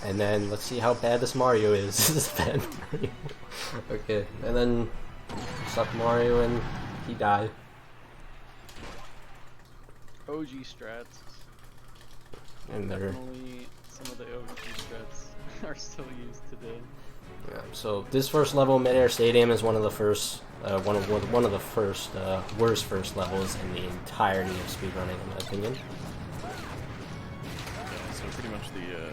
And then let's see how bad this Mario is. This is bad Mario. Okay, and then suck Mario and he died. OG strats. And they're Definitely some of the OG strats are still used today. yeah, so this first level, Midair Stadium, is one of the first, one of the first worst first levels in the entirety of speedrunning, in my opinion. Yeah, so pretty much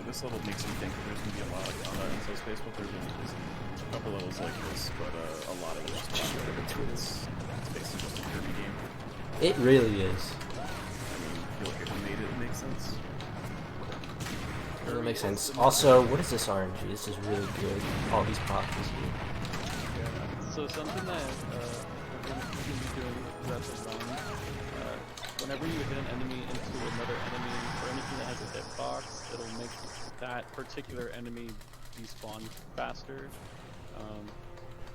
this level makes you think that there's gonna be a lot of combat in subspace, but there really isn't. A couple levels like this, but a lot of it is just it's basically just a Kirby game. It really is. I mean, I feel like if you made it, it makes sense. Doesn't make sense. Also, what is this RNG? This is really good. All these pops is good. Yeah. So something that we're going to be doing throughout the run, whenever you hit an enemy into another enemy or anything that has a hitbox, it'll make that particular enemy despawn faster.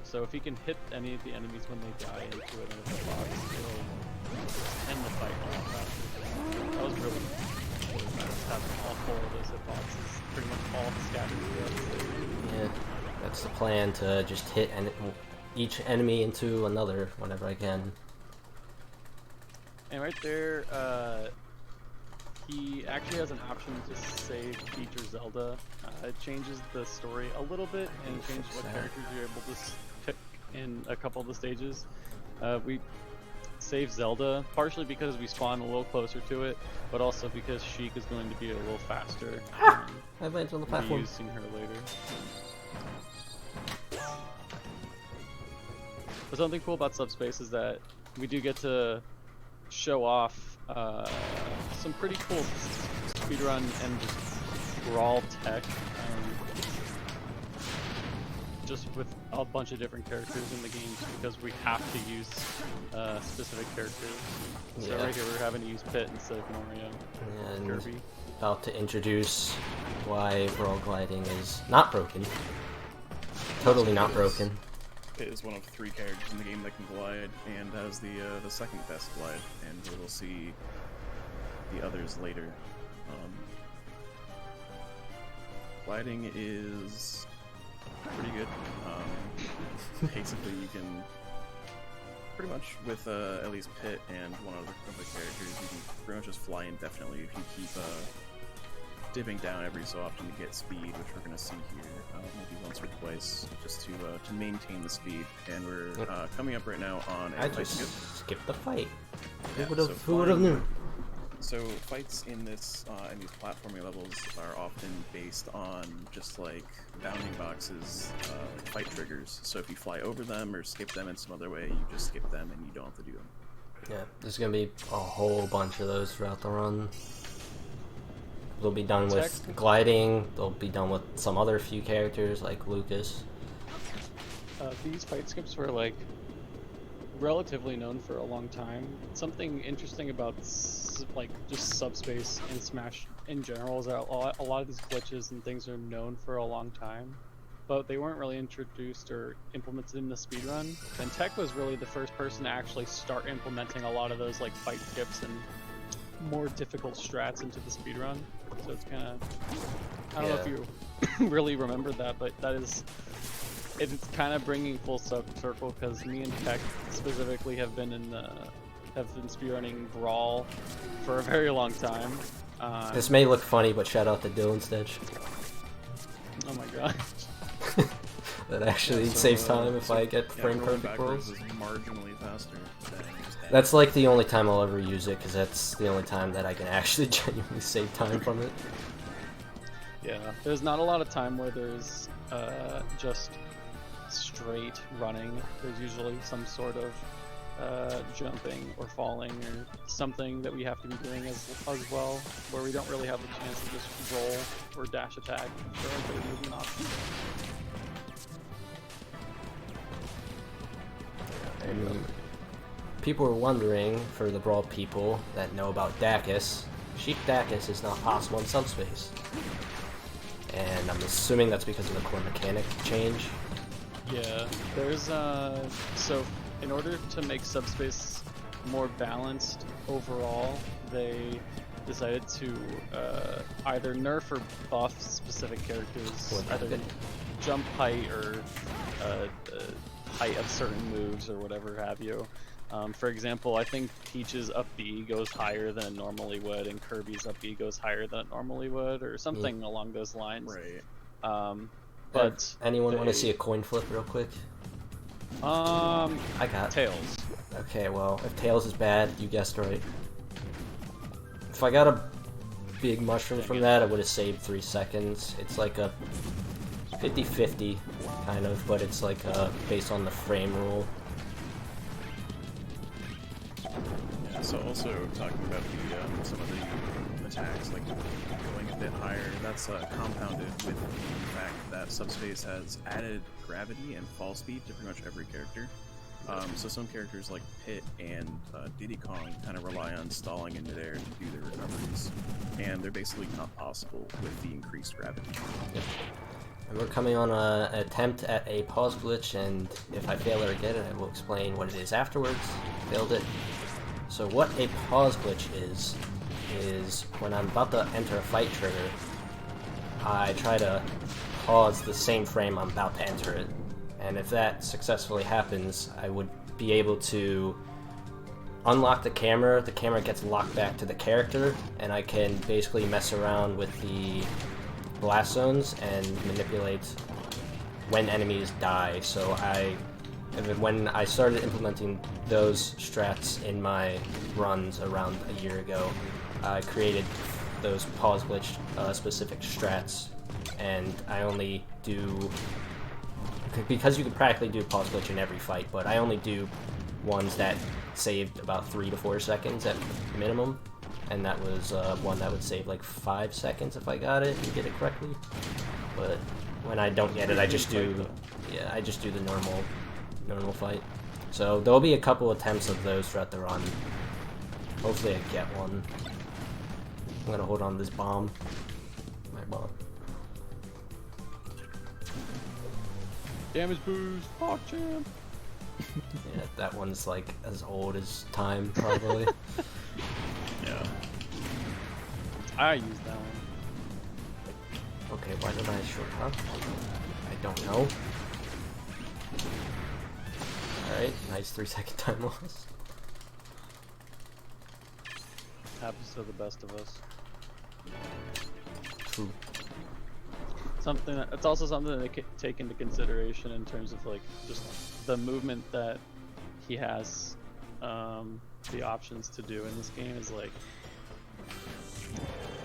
So if you can hit any of the enemies when they die into another hitbox, it'll end the fight a lot faster. That was really having all 4 of those hitboxes, pretty much all scattered throughout. Yeah, that's the plan, to just hit each enemy into another whenever I can. And right there, he actually has an option to save Peach or Zelda. It changes the story a little bit and changes what characters you're able to pick in a couple of the stages. We save Zelda, partially because we spawn a little closer to it, but also because Sheik is going to be a little faster. I landed on the We'll be platform. using her later. But something cool about Subspace is that we do get to show off some pretty cool speedrun and just brawl tech, just with a bunch of different characters in the games because we have to use specific characters. So right here we're having to use Pit instead of Mario and Kirby. About to introduce why brawl gliding is not broken. Totally not broken. It is one of 3 characters in the game that can glide, and has the second best glide, and we will see the others later. Gliding is pretty good. Basically, you can pretty much with at least Pit and one of the characters, you can pretty much just fly indefinitely if you keep dipping down every so often to get speed, which we're going to see here maybe once or twice, just to maintain the speed. And we're coming up right now on a I fight just skip. skipped the fight. Yeah, Who would have known? So fights in this in these platforming levels are often based on just like bounding boxes, fight triggers. So if you fly over them or skip them in some other way, you just skip them and you don't have to do them. Yeah, there's gonna be a whole bunch of those throughout the run. They'll be done with gliding, they'll be done with some other few characters like Lucas. These fight skips were like relatively known for a long time. Something interesting about like just Subspace and Smash in general is that a lot of these glitches and things are known for a long time, but they weren't really introduced or implemented in the speedrun. And Tech was really the first person to actually start implementing a lot of those like fight skips and more difficult strats into the speedrun. So it's kind of, I don't know if you really remember that, but that is, it's kind of bringing full circle because me and Tech specifically have been speedrunning Brawl for a very long time. This may look funny, but shout out to Dylan Stitch. Oh my god. That actually saves time if I get frame perfect rolls. Is marginally faster than That's like the only time I'll ever use it, because that's the only time that I can actually genuinely save time from it. Yeah, there's not a lot of time where there's just straight running. There's usually some sort of jumping or falling or something that we have to be doing as well, where we don't really have the chance to just roll or dash attack for like a movement option. And people were wondering, for the Brawl people that know about Dacus, Sheik Dacus is not possible in Subspace. And I'm assuming that's because of the core mechanic change. Yeah, there's so in order to make Subspace more balanced overall, they decided to either nerf or buff specific characters, What either happened? jump height or height of certain moves or whatever have you. For example, I think Peach's up B goes higher than it normally would, and Kirby's up B goes higher than it normally would, or something along those lines. Right. But anyone want to see a coin flip real quick? I got Tails. Okay, well, if Tails is bad, you guessed right. If I got a big mushroom from that, I would have saved 3 seconds. It's like a 50-50 kind of, but it's like based on the frame rule. Yeah, so also talking about the some of the attacks, like going a bit higher, that's compounded with the fact that Subspace has added gravity and fall speed to pretty much every character. So some characters like Pit and Diddy Kong kind of rely on stalling in midair to do their recoveries, and they're basically not possible with the increased gravity. Yep. And we're coming on an attempt at a pause glitch, and if I fail or get it, I will explain what it is afterwards. Failed it. So what a pause glitch is when I'm about to enter a fight trigger, I try to pause the same frame I'm about to enter it. And if that successfully happens, I would be able to unlock the camera gets locked back to the character, and I can basically mess around with the blast zones and manipulate when enemies die. So when I started implementing those strats in my runs around a year ago, I created those pause glitch specific strats, and I only do, because you can practically do pause glitch in every fight, but I only do ones that saved about 3 to 4 seconds at minimum, and that was one that would save like 5 seconds if I got it and get it correctly. But when I don't get it, I just do the normal fight. So there'll be a couple attempts of those throughout the run. Hopefully I get one. I'm gonna hold on to this bomb. My bomb. Damage boost, pop champ. Yeah, that one's like as old as time, probably. Yeah. I used that one. Okay, why did I short hop? I don't know. Alright, nice 3-second time loss. Happens to the best of us. True. It's also something to take into consideration in terms of like just the movement that he has, the options to do in this game is like,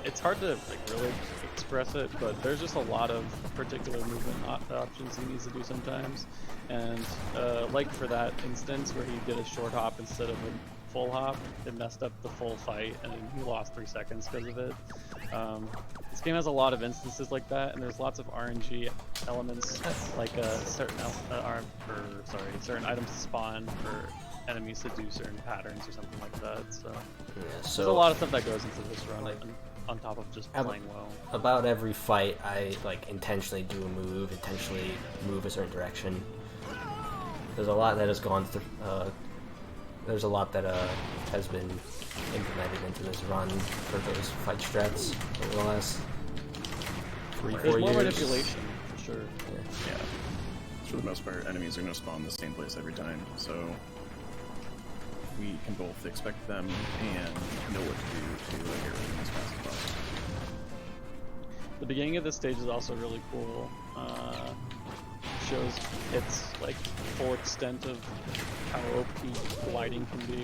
it's hard to like really express it, but there's just a lot of particular movement options he needs to do sometimes. And like for that instance where he did a short hop instead of a full hop, it messed up the full fight and he lost 3 seconds because of it. This game has a lot of instances like that, and there's lots of RNG elements, like certain items to spawn for enemies to do certain patterns or something like that. So, Yeah, there's a lot of stuff that goes into this run, on top of just playing well. About every fight, I like intentionally do a move, intentionally move a certain direction. There's a lot that has gone through. There's a lot that has been implemented into this run for those fight strats over the last 3-4 years. There's more manipulation, for sure. Yeah. For the most part, enemies are going to spawn the same place every time, so we can both expect them and know what to do to get rid of them as fast as possible. The beginning of this stage is also really cool. Shows its like full extent of how OP gliding can be.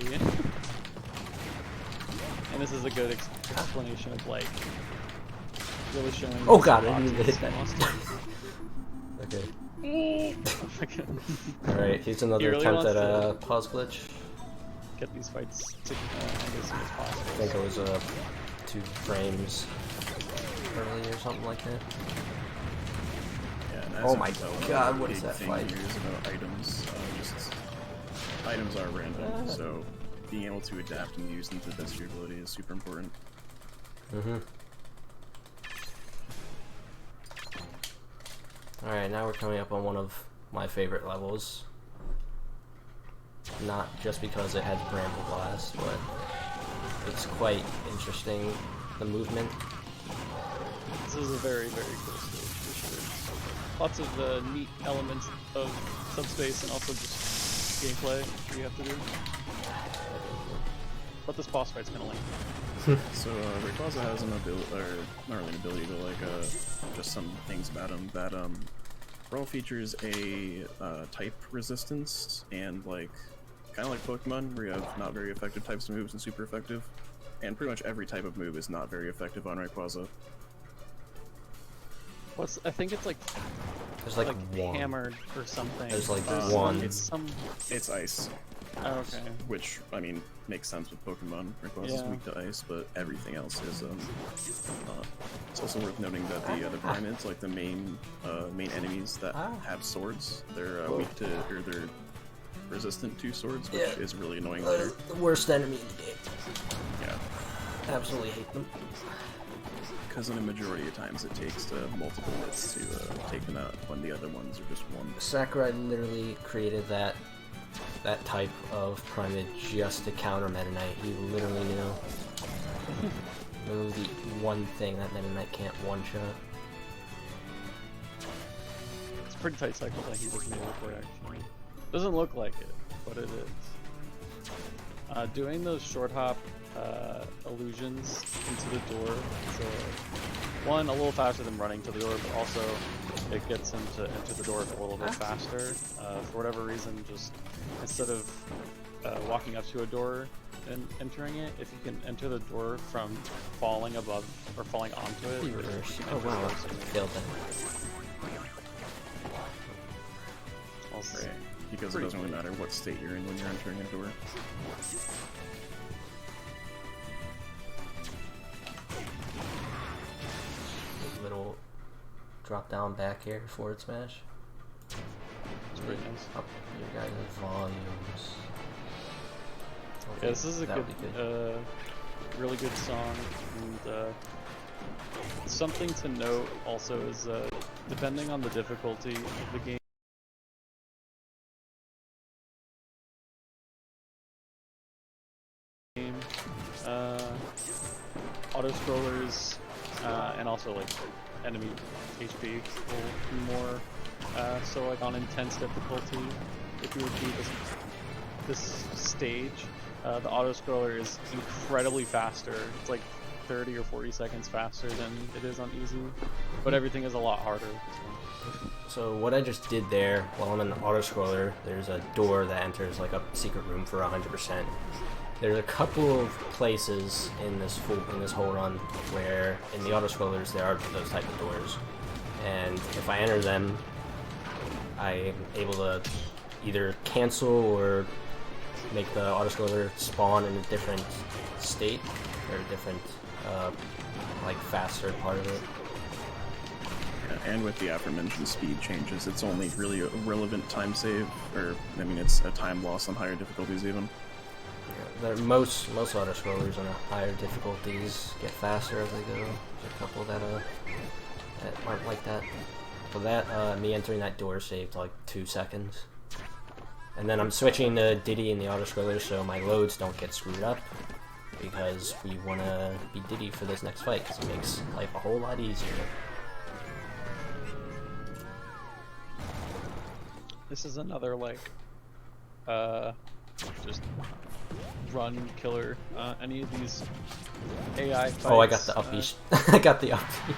And this is a good explanation of like really showing. Oh god, I didn't even hit that. Okay. Alright, here's another really attempt at wants a pause glitch. Get these fights to end as soon as possible. I think it was 2 frames early or something like that. Yeah, and as Oh you my can tell, god, the what is big that thing fight? here is about items. Items are random, so being able to adapt and use them to the best of your ability is super important. Alright, now we're coming up on one of my favorite levels. Not just because it has Bramble Blast, but it's quite interesting, the movement. This is a very, very cool stage for sure. Lots of neat elements of subspace and also just gameplay you have to do. But this boss fight's kind of lame. So Rayquaza has an ability, or not really an ability, but like just some things about him that Brawl features a type resistance, and like kind of like Pokemon, where you have not very effective types of moves and super effective, and pretty much every type of move is not very effective on Rayquaza. I think it's like There's like one. hammered or something. There's like one. It's ice. Oh, okay. Which, I mean, makes sense with Pokemon. Rayquaza is weak to ice, but everything else is. It's also worth noting that the Pyramids, like the main enemies that have swords, they're weak to, or they're resistant to swords, which is really annoying later. The worst enemy in the game. Yeah. Absolutely hate them. Because in a majority of times it takes multiple hits to take them out, when the other ones are just one. Sakurai literally created that type of Pyramid just to counter Meta Knight. He literally knew. Literally the one thing that Meta Knight can't one-shot. It's a pretty tight cycle that he just made it for, actually. Doesn't look like it, but it is. Doing those short hop illusions into the door, so one, a little faster than running to the door, but also it gets him to enter the door a little bit faster. For whatever reason, just instead of walking up to a door and entering it, if you can enter the door from falling above or falling onto it. Oh wow, I failed that. Right. Because it doesn't really matter what state you're in when you're entering a door. Little drop down back air forward smash. It's pretty nice. Up your guys' volumes. Yeah, this is a good, really good song, and something to note also is depending on the difficulty of the game. Auto scrollers and also like enemy HP will be more so like on intense difficulty. If you repeat this stage, the auto scroller is incredibly faster. It's like 30 or 40 seconds faster than it is on easy, but everything is a lot harder. So what I just did there, while I'm in the auto scroller, there's a door that enters like a secret room for 100%. There's a couple of places in this whole run where in the auto scrollers there are those type of doors, and if I enter them, I'm able to either cancel or make the auto scroller spawn in a different state or a different like faster part of it. And with the aforementioned speed changes, it's only really a relevant time save, or I mean, it's a time loss on higher difficulties even. Yeah, most auto scrollers on higher difficulties get faster as they go. There's a couple that aren't like that. So that me entering that door saved like 2 seconds. And then I'm switching to Diddy in the auto scroller so my loads don't get screwed up, because we want to be Diddy for this next fight because it makes life a whole lot easier. This is another like just run killer. Any of these AI fights, Oh, I got the uppie. I got the uppie.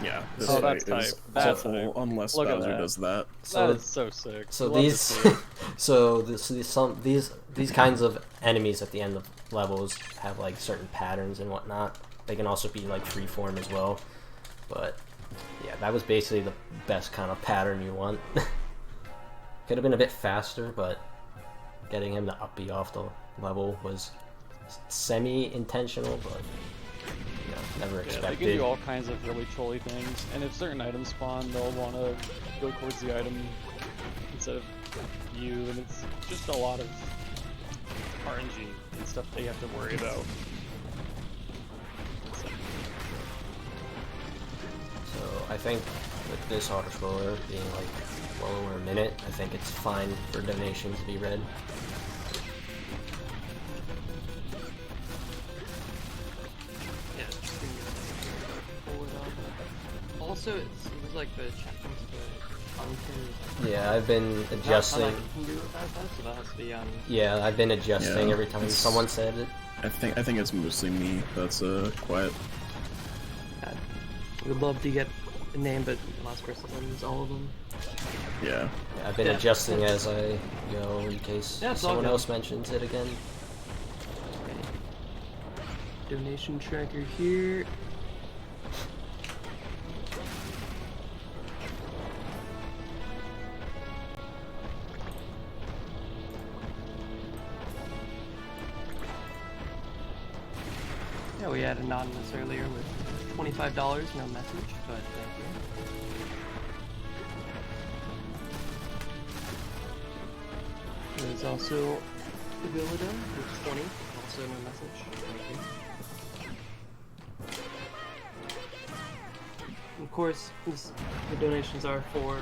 Yeah, this Oh, fight that's is type. That's awful type. unless Look at Bowser that. does that. That is so sick. So Love to these, see it. these kinds of enemies at the end of levels have like certain patterns and whatnot. They can also be like freeform as well. But yeah, that was basically the best kind of pattern you want. Could have been a bit faster, but getting him to uppie off the level was semi-intentional, but you know, never expected. Yeah, they give you all kinds of really trolly things, and if certain items spawn, they'll want to go towards the item instead of you, and it's just a lot of RNG and stuff that you have to worry about. So I think with this auto scroller being like well over a minute, I think it's fine for donations to be read. so it was like the check-ins for content. Yeah, I've been adjusting. How can do with that, so that has to be on. Yeah, I've been adjusting Yeah, every time it's- someone said it. I think it's mostly me that's quiet. We would love to get a name, but the last person wins all of them. Yeah. Yeah, I've been Yeah. adjusting as I go in case Yeah, it's all someone good. else mentions it again. Okay. Donation tracker here. Yeah, we had anonymous earlier with $25, no message, but thank you. There's also Abilita with 20, also no message, thank you. Of course, the donations are for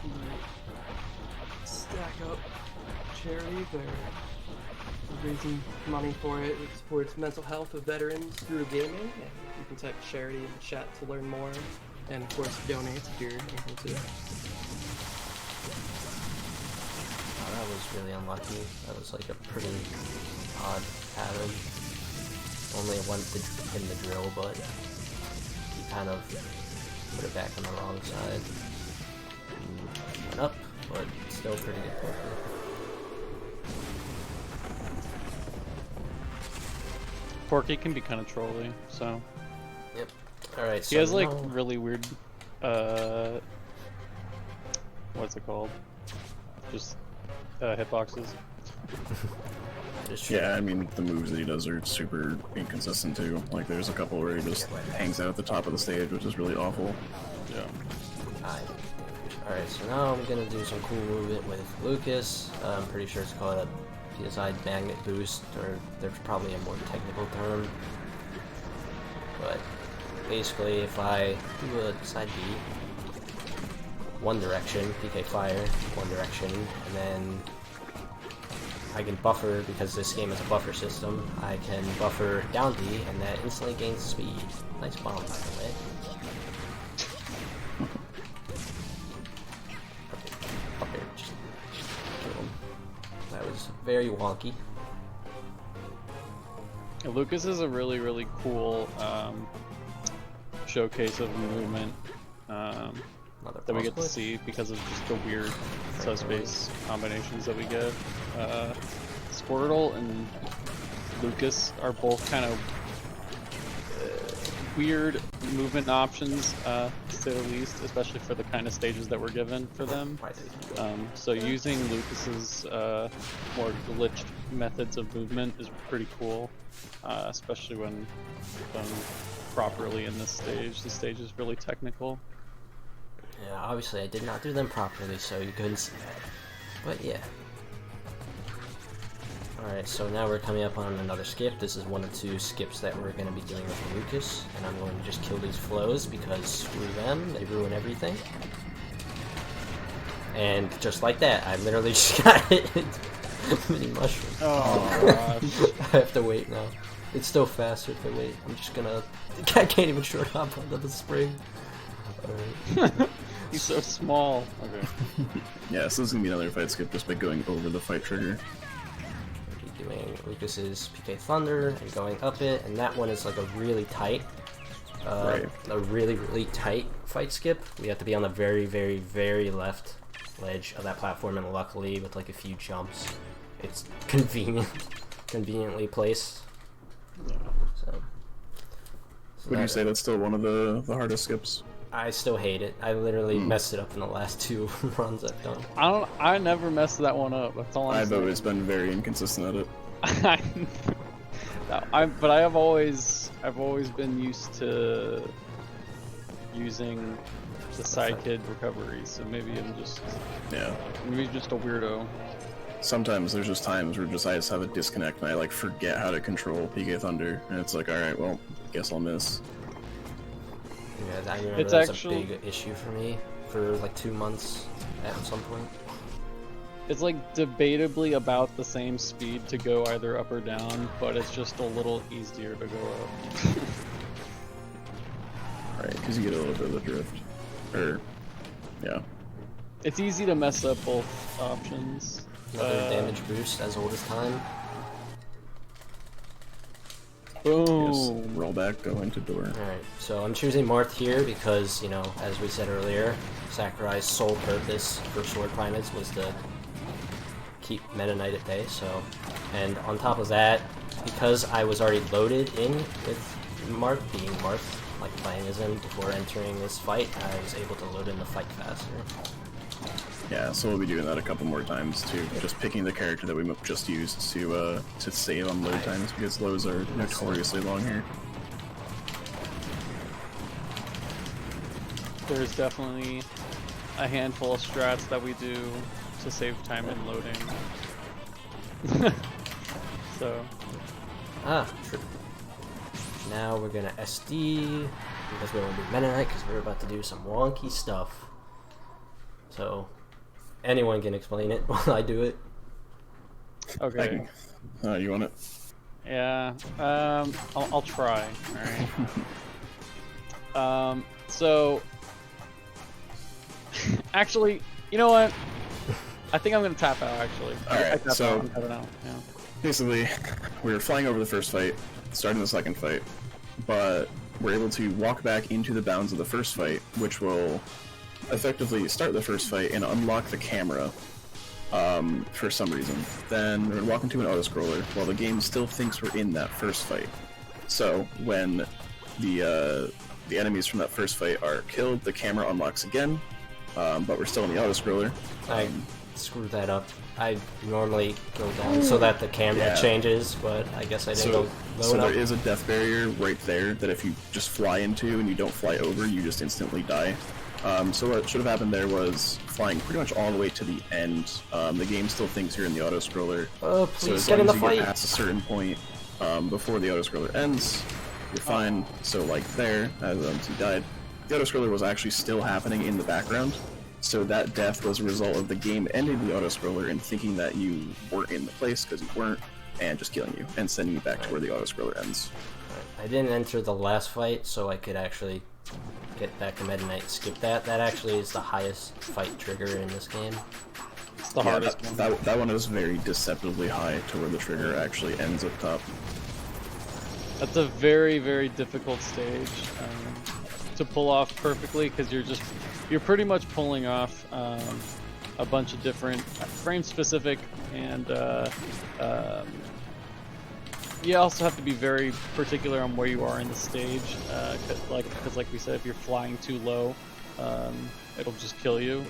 the Stack Up charity. They're raising money for it. It supports mental health of veterans through gaming. And you can type charity in the chat to learn more. And of course, donate if you're able to. Oh, that was really unlucky. That was like a pretty odd pattern. Only went in the drill, but he kind of put it back on the wrong side. And went up, but still pretty good poker. Porky can be kind of trolly, so Yep. Alright, so he has like now- really weird, what's it called? Just hitboxes. just Yeah, I mean, the moves that he does are super inconsistent too. Like, there's a couple where he just hangs out at the top of the stage, which is really awful. Yeah. Alright, so now I'm gonna do some cool movement with Lucas. I'm pretty sure it's called a PSI magnet boost, or there's probably a more technical term. But basically, if I do a side B, one direction, PK fire, one direction, and then I can buffer, because this game is a buffer system, I can buffer down D, and that instantly gains speed. Nice bomb, by the way. Up there, just kill him. That was very wonky. Yeah, Lucas is a really, really cool showcase of movement Another that we pulse get to clip. see because of just the weird subspace combinations that we get. Squirtle and Lucas are both kind of weird movement options, to say the least, especially for the kind of stages that we're given for them. So using Lucas's more glitched methods of movement is pretty cool, especially when done properly in this stage. The stage is really technical. Yeah, obviously I did not do them properly, so you couldn't see that. But yeah. Alright, so now we're coming up on another skip. This is one of two skips that we're going to be doing with Lucas, and I'm going to just kill these flows because screw them, they ruin everything. And just like that, I literally just got hit. Mini mushroom. Oh gosh. I have to wait now. It's still faster if I wait. I'm just gonna... I can't even short hop onto the spring. Alright. He's so small. Okay. Yeah, so this is gonna be another fight skip just by going over the fight trigger. Doing Lucas's PK Thunder and going up it, and that one is like a really tight, Right. a really tight fight skip. We have to be on the very left ledge of that platform, and luckily with like a few jumps, it's conveniently placed. So Would you that- say that's still one of the hardest skips? I still hate it. I literally messed it up in the last two runs I've done. I never messed that one up. That's all I'm I've saying. always been very inconsistent at it. But I've always been used to using the sidekid recovery, so maybe I'm just Yeah. a weirdo. Sometimes there's just times where I just have a disconnect and I like forget how to control PK Thunder, and it's like, alright, well, guess I'll miss. Yeah, I remember It's that was actually- a big issue for me for like 2 months at some point. It's like debatably about the same speed to go either up or down, but it's just a little easier to go up. Right. because you get a little bit of the drift. Yeah. It's easy to mess up both options. Another damage boost as old as time. Boom. Yes, roll back, go into door. Alright, so I'm choosing Marth here because, you know, as we said earlier, Sakurai's sole purpose for Sword Primates was to keep Meta Knight at bay, so... And on top of that, because I was already loaded in with Marth, being Marth, like playing as him before entering this fight, I was able to load in the fight faster. Yeah, so we'll be doing that a couple more times too. Just picking the character that we just used to save on load times, because loads are notoriously long here. There's definitely a handful of strats that we do to save time in loading. So. Ah, true. Now we're gonna SD, because we want to do Meta Knight, because we're about to do some wonky stuff. So, anyone can explain it while I do it. Okay. You want it? Yeah. I'll try. All right. So, actually, you know what? I think I'm gonna tap out. Actually. Alright, so I'm tapping out. Yeah. basically, we were flying over the first fight, starting the second fight, but we're able to walk back into the bounds of the first fight, which will effectively start the first fight and unlock the camera for some reason. Then we're gonna walk into an auto-scroller while the game still thinks we're in that first fight. So when the enemies from that first fight are killed, the camera unlocks again, but we're still in the auto-scroller. I screwed that up. I normally go down so that the camera changes, but I guess I didn't go low enough. There is a death barrier right there that if you just fly into and you don't fly over, you just instantly die. So what should have happened there was flying pretty much all the way to the end. The game still thinks you're in the auto-scroller. Oh, So please as get long in the as you fight! get past a certain point before the auto-scroller ends, you're fine. So like there, as he died, the auto-scroller was actually still happening in the background. So that death was a result of the game ending the auto-scroller and thinking that you weren't in the place because you weren't, and just killing you and sending you back to where the auto-scroller ends. I didn't enter the last fight, so I could actually get back to Meta Knight and skip that. That actually is the highest fight trigger in this game. It's the hardest one. That one is very deceptively high to where the trigger actually ends up top. That's a very, very difficult stage to pull off perfectly, because you're pretty much pulling off a bunch of different frame specific, and you also have to be very particular on where you are in the stage, because like we said, if you're flying too low, it'll just kill you.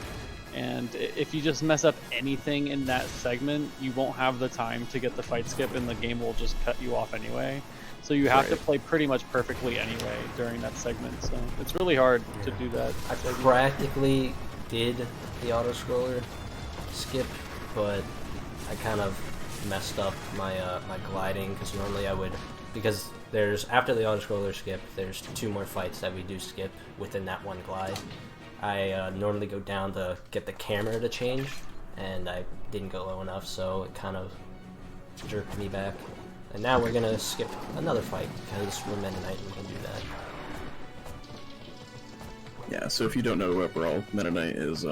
And if you just mess up anything in that segment, you won't have the time to get the fight skip, and the game will just cut you off anyway. So you have to play pretty much perfectly anyway during that segment. So it's really hard to do that. I practically did the auto-scroller skip, but I kind of messed up my my gliding, because normally I would, because there's, after the auto-scroller skip, there's 2 more fights that we do skip within that one glide. I normally go down to get the camera to change, and I didn't go low enough, so it kind of jerked me back. And now we're gonna skip another fight, because we're Meta Knight and we can do that. Yeah, so if you don't know what Brawl, Meta Knight is,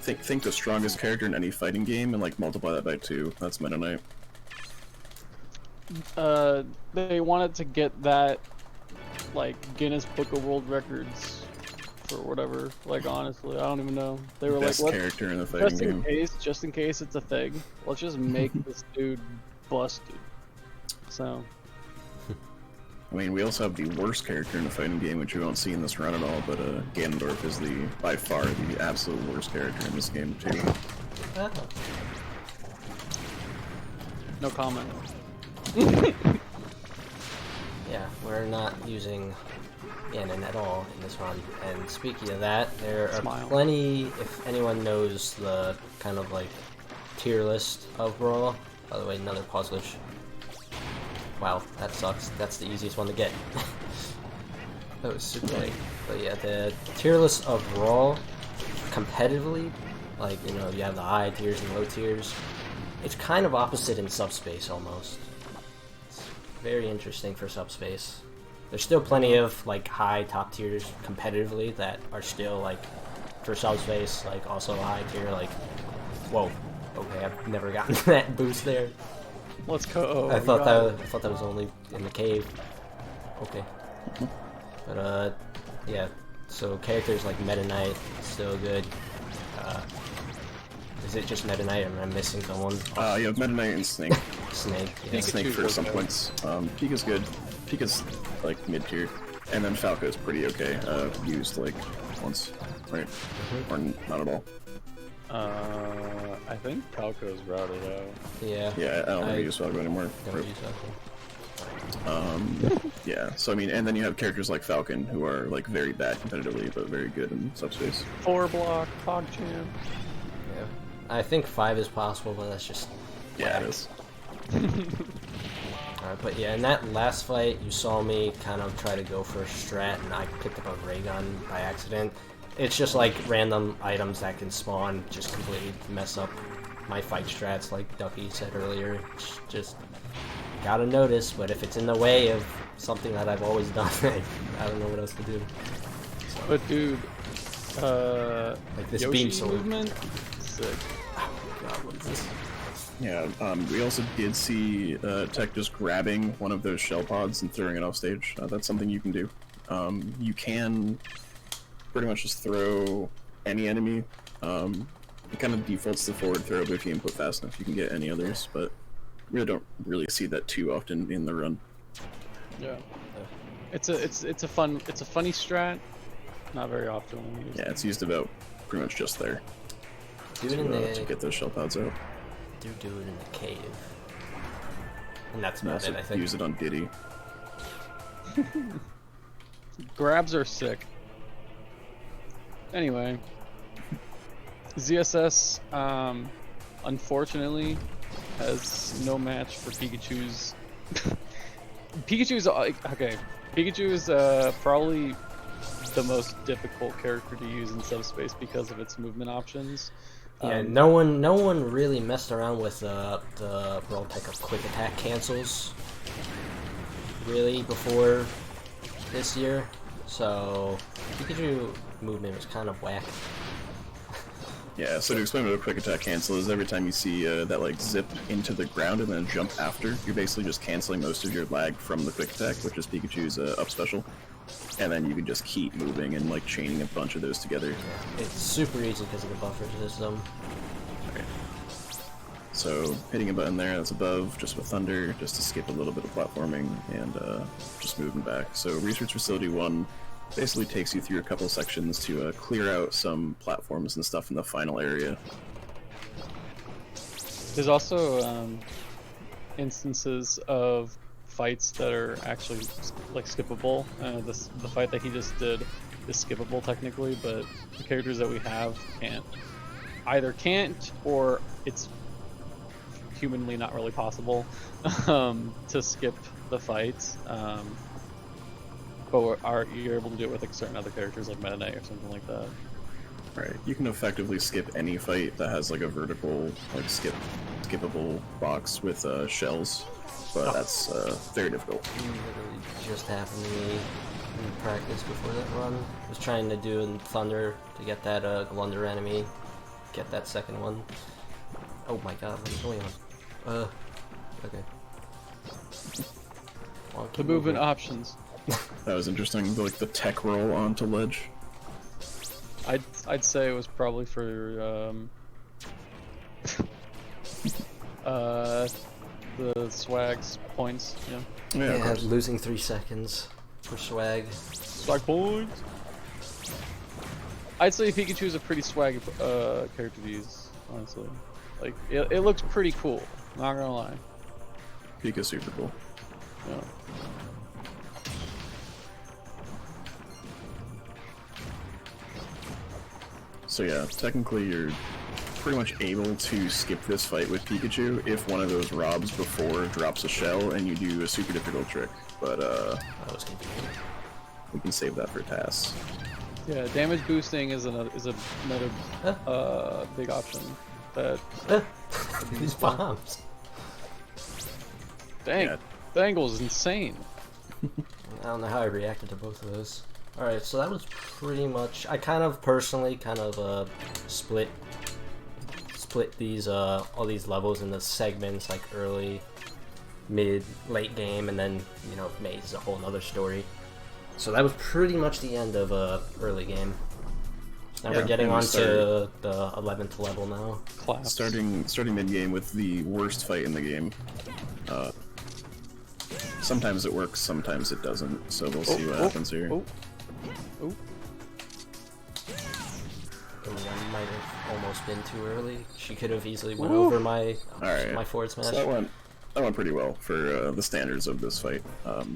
think the strongest character in any fighting game and like multiply that by 2. That's Meta Knight. They wanted to get that, like, Guinness Book of World Records for whatever. Like, honestly, I don't even know. They were Best like, character in the fighting game. Just in case it's a thing, let's just make this dude busted. So, I mean, we also have the worst character in the fighting game, which you won't see in this run at all, but Ganondorf is by far the absolute worst character in this game, too. no comment. Yeah, we're not using Ganon at all in this run. And speaking of that, there are plenty, if anyone knows the kind of like tier list of Brawl. By the way, another pause glitch. Wow, that sucks. That's the easiest one to get. That was super late. But yeah, the tier list of Brawl, competitively, like, you know, you have the high tiers and low tiers. It's kind of opposite in Subspace, almost. It's very interesting for Subspace. There's still plenty of like high top tiers competitively that are still like for subspace, like also high tier. Like, whoa, okay, I've never gotten that boost there. Let's go. I thought that was only in the cave. Okay, but yeah. So characters like Meta Knight still good. Is it just Meta Knight, or am I missing someone? You have Meta Knight and Snake. Snake. Yeah. Snake for some points. Pika's good. Pika's like mid tier, and then Falco's pretty okay. Used like once, right? Or not at all. I think Calco's routed out. Yeah. Yeah, I don't really use Falco anymore. Don't use Falco. Yeah. So I mean, and then you have characters like Falcon who are like very bad competitively, but very good in subspace. 4-block, PogChamp. Yeah. I think 5 is possible, but that's just Yeah, it is. Alright, but yeah, in that last fight, you saw me kind of try to go for a strat, and I picked up a ray gun by accident. It's just like random items that can spawn, just completely mess up my fight strats, like Ducky said earlier. It's just gotta notice, but if it's in the way of something that I've always done, I don't know what else to do. But dude, Like this Yoshi beam salute. movement, sick. God, what is this? Yeah. We also did see Tech just grabbing one of those shell pods and throwing it off stage. That's something you can do. You can pretty much just throw any enemy. It kind of defaults to forward throw, but if you input fast enough, you can get any others. But really don't really see that too often in the run. Yeah. It's a funny strat. Not very often when you use Yeah, it's used about pretty much just there Do it in to the get those shell pods out. do it in the cave. And that's And about also it, I think. use it on Diddy. Grabs are sick. Anyway, ZSS unfortunately has no match for Pikachu's. Pikachu's okay. Pikachu is probably the most difficult character to use in subspace because of its movement options. Yeah, no one really messed around with the Brawl Tech of quick attack cancels really before this year, so Pikachu movement was kind of whack. Yeah, so to explain what a quick attack cancel is, every time you see that like zip into the ground and then jump after, you're basically just canceling most of your lag from the quick attack, which is Pikachu's up special. And then you can just keep moving and like chaining a bunch of those together. It's super easy because of the buffer system. Okay. So hitting a button there that's above, just with Thunder, just to skip a little bit of platforming and just moving back. So Research Facility 1 basically takes you through a couple sections to clear out some platforms and stuff in the final area. There's also instances of fights that are actually like skippable. The fight that he just did is skippable technically, but the characters that we have can't or it's humanly not really possible to skip the fights. But you're able to do it with like certain other characters like Meta Knight or something like that. Right, you can effectively skip any fight that has like a vertical, like skippable box with shells, but that's very difficult. Literally just happened to me in practice before that run. I was trying to do in Thunder to get that Glunder enemy, get that second one. Oh my god, what is going on? Okay. Well, The keep movement moving. options. That was interesting, like the tech roll onto ledge. I'd say it was probably for the swag's points. Yeah. Yeah, of Yeah, course. losing 3 seconds for swag. Swag points. I'd say Pikachu is a pretty swag character to use, honestly. Like it looks pretty cool. Not gonna lie. Pika's super cool. Yeah. So yeah, technically you're pretty much able to skip this fight with Pikachu if one of those robs before drops a shell and you do a super difficult trick. But That was confusing. we can save that for tasks. Yeah. Damage boosting is another big option. That These bombs. dang, Yeah. the angle is insane. I don't know how I reacted to both of those. Alright, so that was pretty much... I kind of personally split these all these levels into segments, like early, mid, late game, and then, you know, maze is a whole nother story. So that was pretty much the end of early game. Now we're getting on to the 11th level now. Class. Starting mid game with the worst fight in the game. Sometimes it works, sometimes it doesn't. So we'll see what happens here. Oh. The one might have almost been too early. She could have easily went over my forward smash. So that went pretty well for the standards of this fight.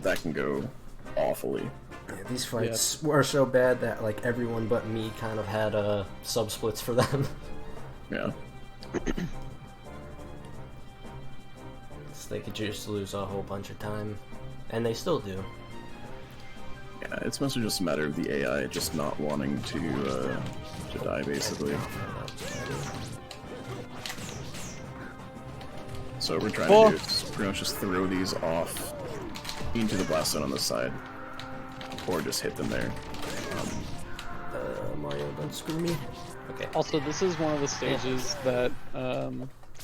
That can go awfully. Yeah, these fights were so bad that like everyone but me kind of had sub splits for them. Yeah. So they could just lose a whole bunch of time, and they still do. Yeah, it's mostly just a matter of the AI just not wanting to die, basically. So what we're trying to do is pretty much just throw these off into the blast zone on the side, or just hit them there. Mario, don't screw me. Okay. Also, this is one of the stages that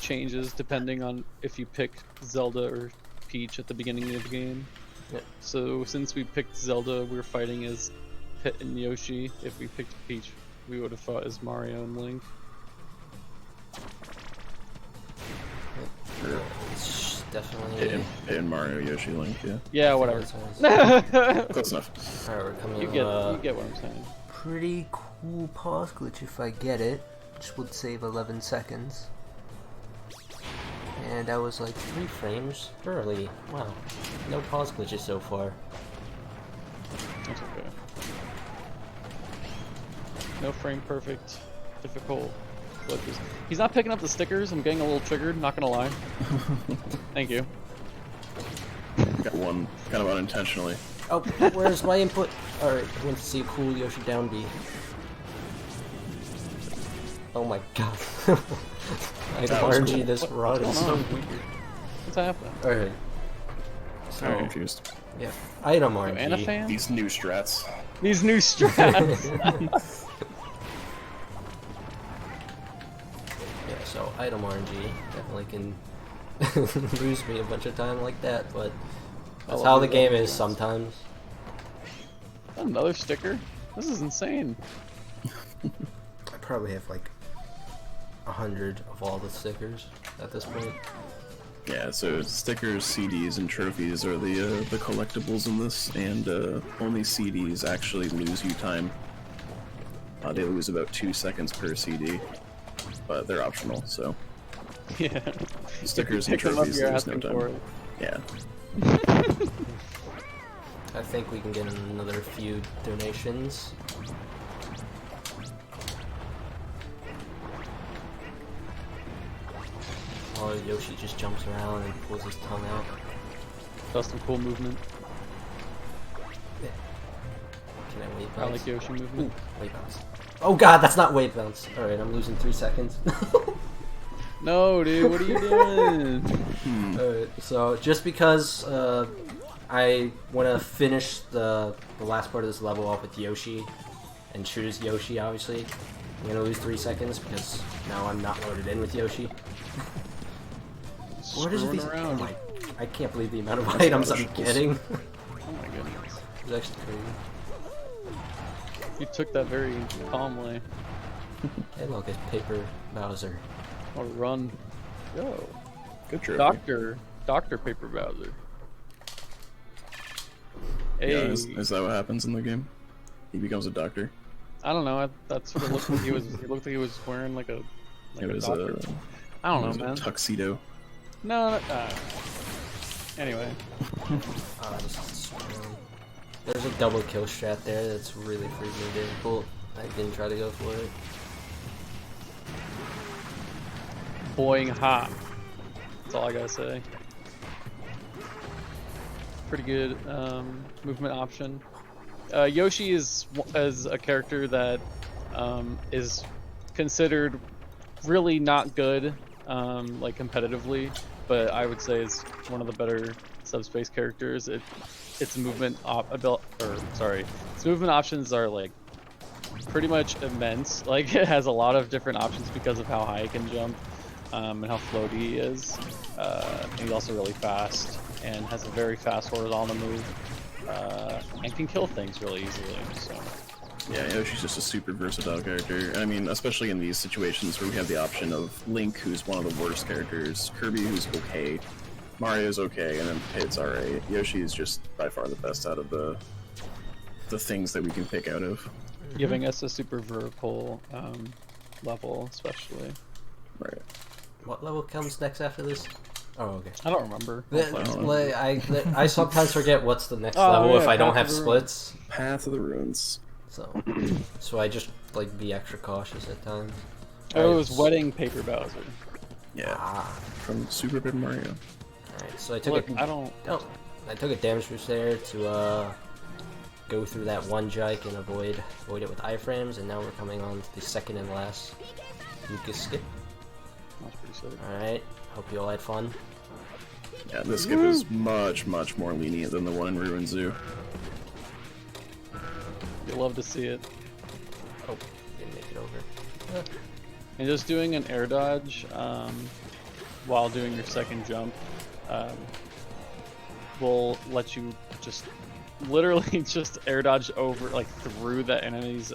changes depending on if you pick Zelda or Peach at the beginning of the game. Yeah. So since we picked Zelda, we were fighting as Pit and Yoshi. If we picked Peach, we would have fought as Mario and Link. It's definitely... Pit and Mario, Yoshi, Link, yeah. Yeah, whatever. Close enough. Alright, we're coming You get what I'm saying. Pretty cool pause glitch if I get it, which would save 11 seconds. And that was like 3 frames early. Wow. No pause glitches so far. That's okay. No frame perfect, difficult glitches. He's not picking up the stickers. I'm getting a little triggered, not gonna lie. Thank you. Got one kind of unintentionally. Oh, where's my input? Alright, I want to see a cool Yoshi down B. Oh my god. I RNG cool. This rod is so weird. What's happening? Alright. So, I'm confused. Yeah. Item RNG. And a fan? These new strats. These new strats! Yeah, so item RNG definitely can lose me a bunch of time like that, but that's how the game is sometimes. Another sticker? This is insane. I probably have like 100 of all the stickers at this point. Yeah, so stickers, CDs, and trophies are the collectibles in this, and only CDs actually lose you time. They lose about 2 seconds per CD, but they're optional, so... Yeah. Stickers and trophies lose no time. Yeah. I think we can get another few donations. Oh, Yoshi just jumps around and pulls his tongue out. That's some cool movement. Yeah. Can I wave bounce? I like Yoshi movement. Ooh, wave bounce. Oh god, that's not wave bounce. Alright, I'm losing 3 seconds. No, dude, what are you doing? Alright, so just because I want to finish the last part of this level off with Yoshi and choose Yoshi, obviously, I'm going to lose 3 seconds because now I'm not loaded in with Yoshi. What is these? Around. Oh my, I can't believe the amount of items I'm getting. Oh my goodness. It's actually crazy. You took that very calmly. Hey look, it's Paper Bowser. Or run. Yo. Good trophy. Dr. Paper Bowser. Hey. Yeah, is that what happens in the game? He becomes a doctor? I don't know. That's what it looked like. He looked like he was wearing like a. Like it was doctor. I don't know, man. A tuxedo. No. Anyway. There's a double kill strat there that's really freaking difficult. I didn't try to go for it. Boing hot. That's all I gotta say. Pretty good movement option. Yoshi is a character that is considered really not good, like competitively. but I would say is one of the better subspace characters. Its movement its movement options are like pretty much immense. Like it has a lot of different options because of how high it can jump, and how floaty he is. And he's also really fast and has a very fast horizontal move, and can kill things really easily. So. Yeah, Yoshi's just a super versatile character. I mean, especially in these situations where we have the option of Link, who's one of the worst characters, Kirby, who's okay, Mario's okay, and then Pit's alright. Yoshi is just by far the best out of the things that we can pick out of. Giving us a super vertical level, especially. Right. What level comes next after this? Oh, okay. I don't remember. I sometimes forget what's the next Oh, level yeah, if I don't Path have of the Ruins. splits. Path of the Ruins. So I just like be extra cautious at times. Oh, it was Wedding Paper Bowser. Yeah. Ah. From Super Paper Mario. Alright, so I took Look, I took a damage boost there to go through that one jike and avoid it with iframes, and now we're coming on to the second and last Lucas skip. That's pretty sick. Alright, hope you all had fun. Yeah, this skip is much, much more lenient than the one in Ruin Zoo. You love to see it. Oh, didn't make it over. And just doing an air dodge while doing your second jump will let you just literally just air dodge over, like, through the enemy's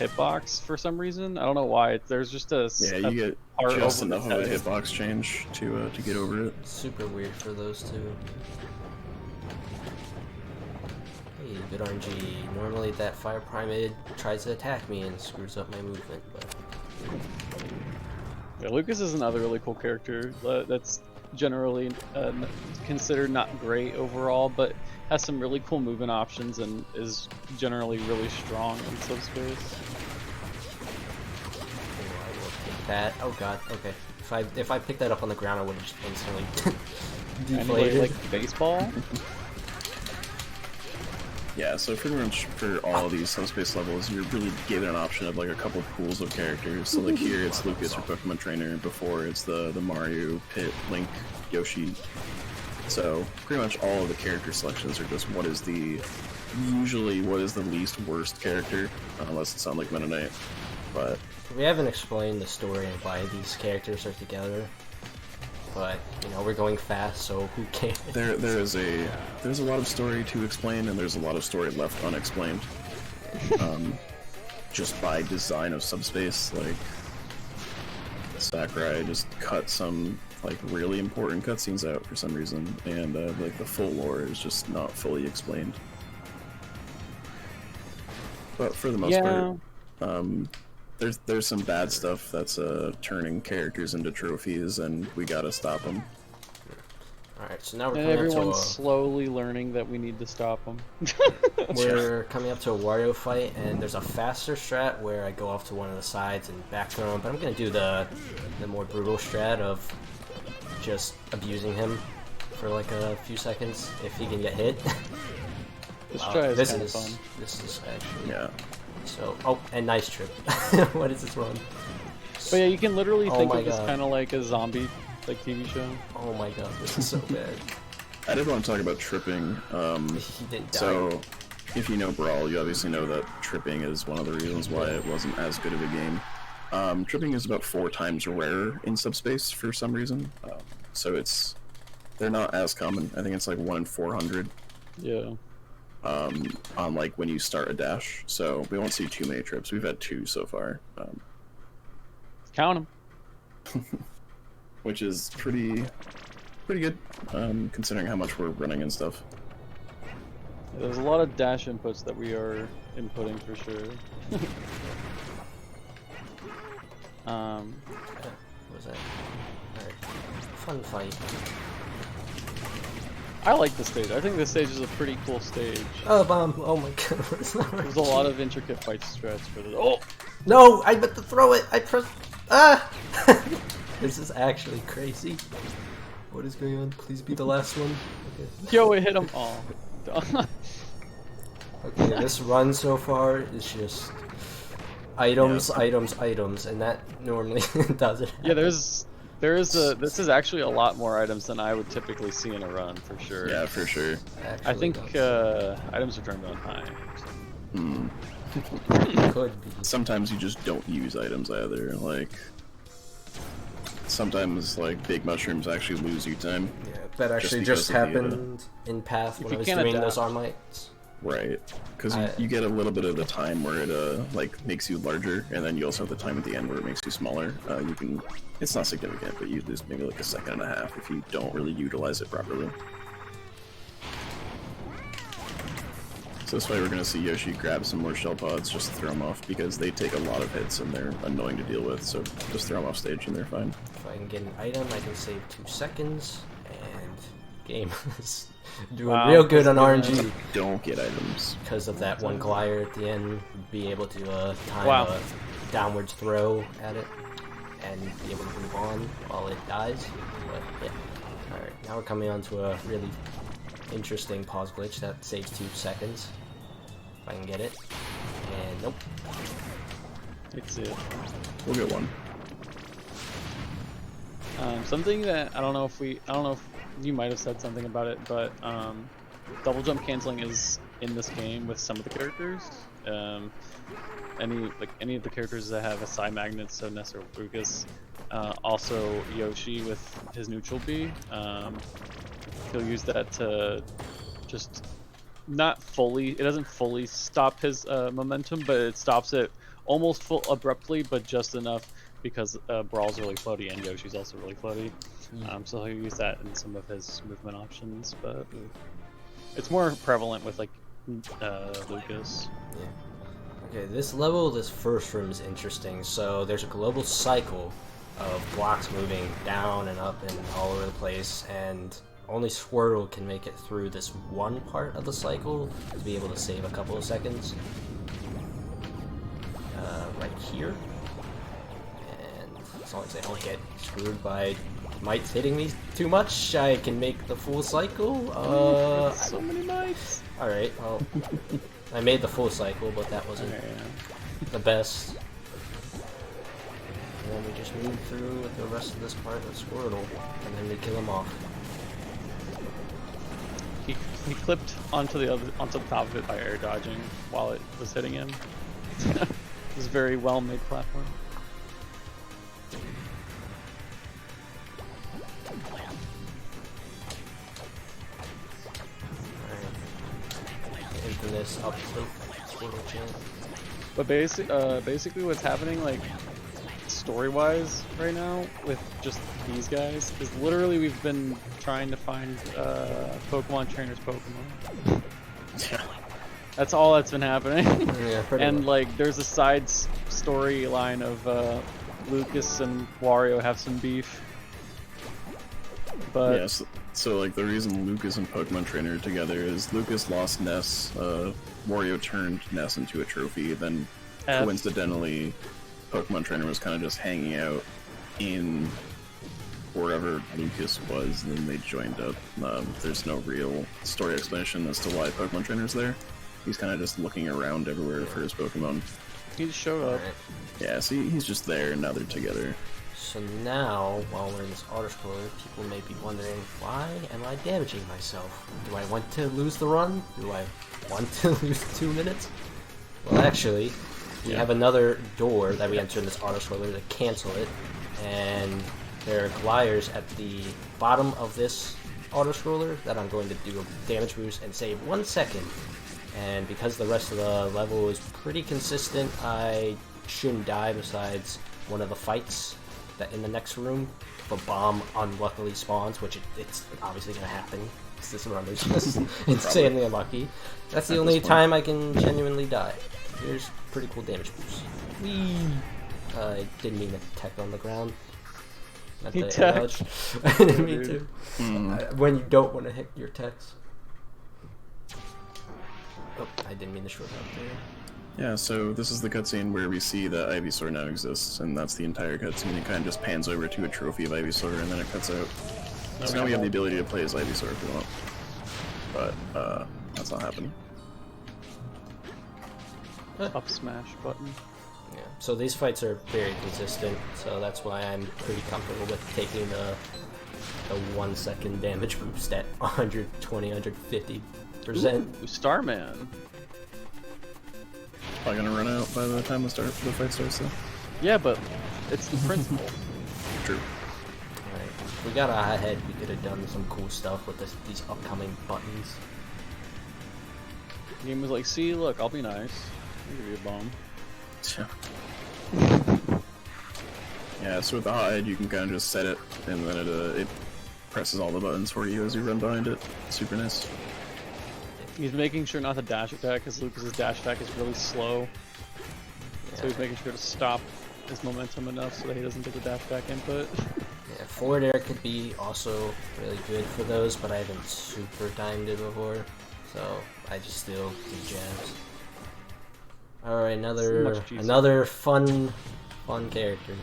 hitbox for some reason. I don't know why. There's just a Yeah, you get part just over enough the of a head. hitbox change to get over it. Super weird for those two. Hey, good RNG. Normally that Fire Primate tries to attack me and screws up my movement, but... Yeah, Lucas is another really cool character that's generally considered not great overall, but has some really cool movement options and is generally really strong in subspace. Oh, I will take that. Oh god, okay. If I picked that up on the ground, I would have just instantly Anybody deflated. like baseball? Yeah, so pretty much for all of these subspace levels, you're really given an option of like a couple pools of characters. So like here it's Lucas, your Pokemon trainer. Before it's the Mario, Pit, Link, Yoshi. So pretty much all of the character selections are just usually what is the least worst character, unless it's on like Meta Knight. But We haven't explained the story of why these characters are together, but you know we're going fast, so who cares? there's a lot of story to explain, and there's a lot of story left unexplained. Just by design of subspace, like Sakurai just cut some like really important cutscenes out for some reason, and like the full lore is just not fully explained. But for the most part, there's some bad stuff that's turning characters into trophies, and we gotta stop them. Alright, so now we're And coming up to everyone's slowly learning that we need to stop them. we're coming up to a Wario fight, and there's a faster strat where I go off to one of the sides and back throw him, but I'm gonna do the more brutal strat of just abusing him for like a few seconds if he can get hit. This Wow, try is this kind of is fun. this is actually Yeah. so. Oh, and nice trip. What is this run? But yeah, you can literally Oh think my of this God. kind of like a zombie like TV show. Oh my god, this is so bad. I did want to talk about tripping. He didn't die. So, if you know Brawl, you obviously know that tripping is one of the reasons why it wasn't as good of a game. Tripping is about 4 times rarer in subspace for some reason. So they're not as common. I think it's like 1 in 400. Yeah. On like when you start a dash. So we won't see too many trips. We've had 2 so far. Count them. Which is pretty good, considering how much we're running and stuff. There's a lot of dash inputs that we are inputting for sure. What was that? Alright. Fun fight. I like the stage. I think this stage is a pretty cool stage. Oh, bomb! Oh my god, it's not There's a lot of intricate fight strats for this. Oh! No! I meant to throw it! I pressed. Ah! This is actually crazy. What is going on? Please be the last one. Okay. Yo, it hit him! Oh. Okay, this run so far is just items, items, items, and that normally does it. Yeah, there's This is actually a lot more items than I would typically see in a run, for sure. Yeah, for sure. I think items are turned on high. Hmm. Could be. Sometimes you just don't use items either. Like sometimes like big mushrooms actually lose you time. Yeah, that actually because just of the, happened in Path when I you was can't doing adapt. those Armites. Right, because you get a little bit of the time where it like makes you larger, and then you also have the time at the end where it makes you smaller. You can, it's not significant, but you lose maybe like a second and a half if you don't really utilize it properly. So this way we're gonna see Yoshi grab some more shell pods, just throw them off because they take a lot of hits and they're annoying to deal with. So just throw them off stage and they're fine. If I can get an item, I can save 2 seconds, and game is doing real good on RNG. Don't get items. Because of that one glider at the end, be able to time Wow. a downwards throw at it, and be able to move on while it dies. But yeah. Alright, now we're coming on to a really interesting pause glitch that saves 2 seconds. If I can get it. And nope. It's it. We'll get one. Something that I don't know if you might have said something about it, but double jump canceling is in this game with some of the characters. Any of the characters that have SI magnets, so Ness or Lucas, also Yoshi with his neutral B. He'll use that to just not fully. It doesn't fully stop his momentum, but it stops it almost abruptly, but just enough because Brawl's really floaty and Yoshi's also really floaty. So he'll use that in some of his movement options, but it's more prevalent with like Lucas. Yeah. Okay, this level, this first room is interesting. So there's a global cycle of blocks moving down and up and all over the place, and only Squirtle can make it through this one part of the cycle to be able to save a couple of seconds. Right here. And as long as I don't get screwed by mites hitting me too much, I can make the full cycle. So many mites. Alright, well, I made the full cycle, but that wasn't the best. And then we just move through with the rest of this part with Squirtle, and then we kill him off. He clipped onto the top of it by air dodging while it was hitting him. It was a very well made platform. Infamous up tilt Squirtle chant. But basically what's happening, like, story-wise right now with just these guys is literally we've been trying to find Pokemon trainers Pokemon. That's all that's been happening. Yeah, and much. like there's a side storyline of Lucas and Wario have some beef. But Yes. So like the reason Lucas and Pokemon Trainer are together is Lucas lost Ness, Wario turned Ness into a trophy, then coincidentally Pokemon Trainer was kind of just hanging out in wherever Lucas was, and then they joined up. There's no real story explanation as to why Pokemon Trainer's there. He's kind of just looking around everywhere for his Pokemon. he just showed up. Alright. Yeah, see, he's just there, and now they're together. So now, while we're in this auto-scroller, people may be wondering, why am I damaging myself? Do I want to lose the run? Do I want to lose 2 minutes? Well, actually, we have another door that we enter in this auto-scroller to cancel it, and there are gliders at the bottom of this auto-scroller that I'm going to do a damage boost and save 1 second. And because the rest of the level is pretty consistent, I shouldn't die besides one of the fights that in the next room. If a bomb unluckily spawns, which it's obviously going to happen, because this run is just insanely unlucky. That's the only time I can genuinely die. Here's pretty cool damage boost. Whee! I didn't mean to tech on the ground. Not He the teched. dodge. I didn't mean to. When you don't want to hit your techs. Oh, I didn't mean to short out there. Yeah, so this is the cutscene where we see that Ivysaur now exists, and that's the entire cutscene. It kind of just pans over to a trophy of Ivysaur, and then it cuts out. So now we have the ability to play as Ivysaur if we want. But, that's not happening. Up smash button. Yeah. So these fights are very consistent, so that's why I'm pretty comfortable with taking the 1 second damage boost at 120, 150%. Ooh, Starman. Probably gonna run out by the time the fight starts, though. Yeah, but it's the principle. True. Alright. If we got ahead, we could have done some cool stuff with these upcoming buttons. The game was like, see, look, I'll be nice. I'll give you a bomb. Yeah. Yeah, so with the hide, you can kind of just set it, and then it presses all the buttons for you as you run behind it. Super nice. He's making sure not to dash attack, because Lucas's dash attack is really slow. Yeah. So he's making sure to stop his momentum enough so that he doesn't get the dash attack input. Yeah, forward air could be also really good for those, but I haven't super timed it before, so I just still do jabs. Alright, another fun character.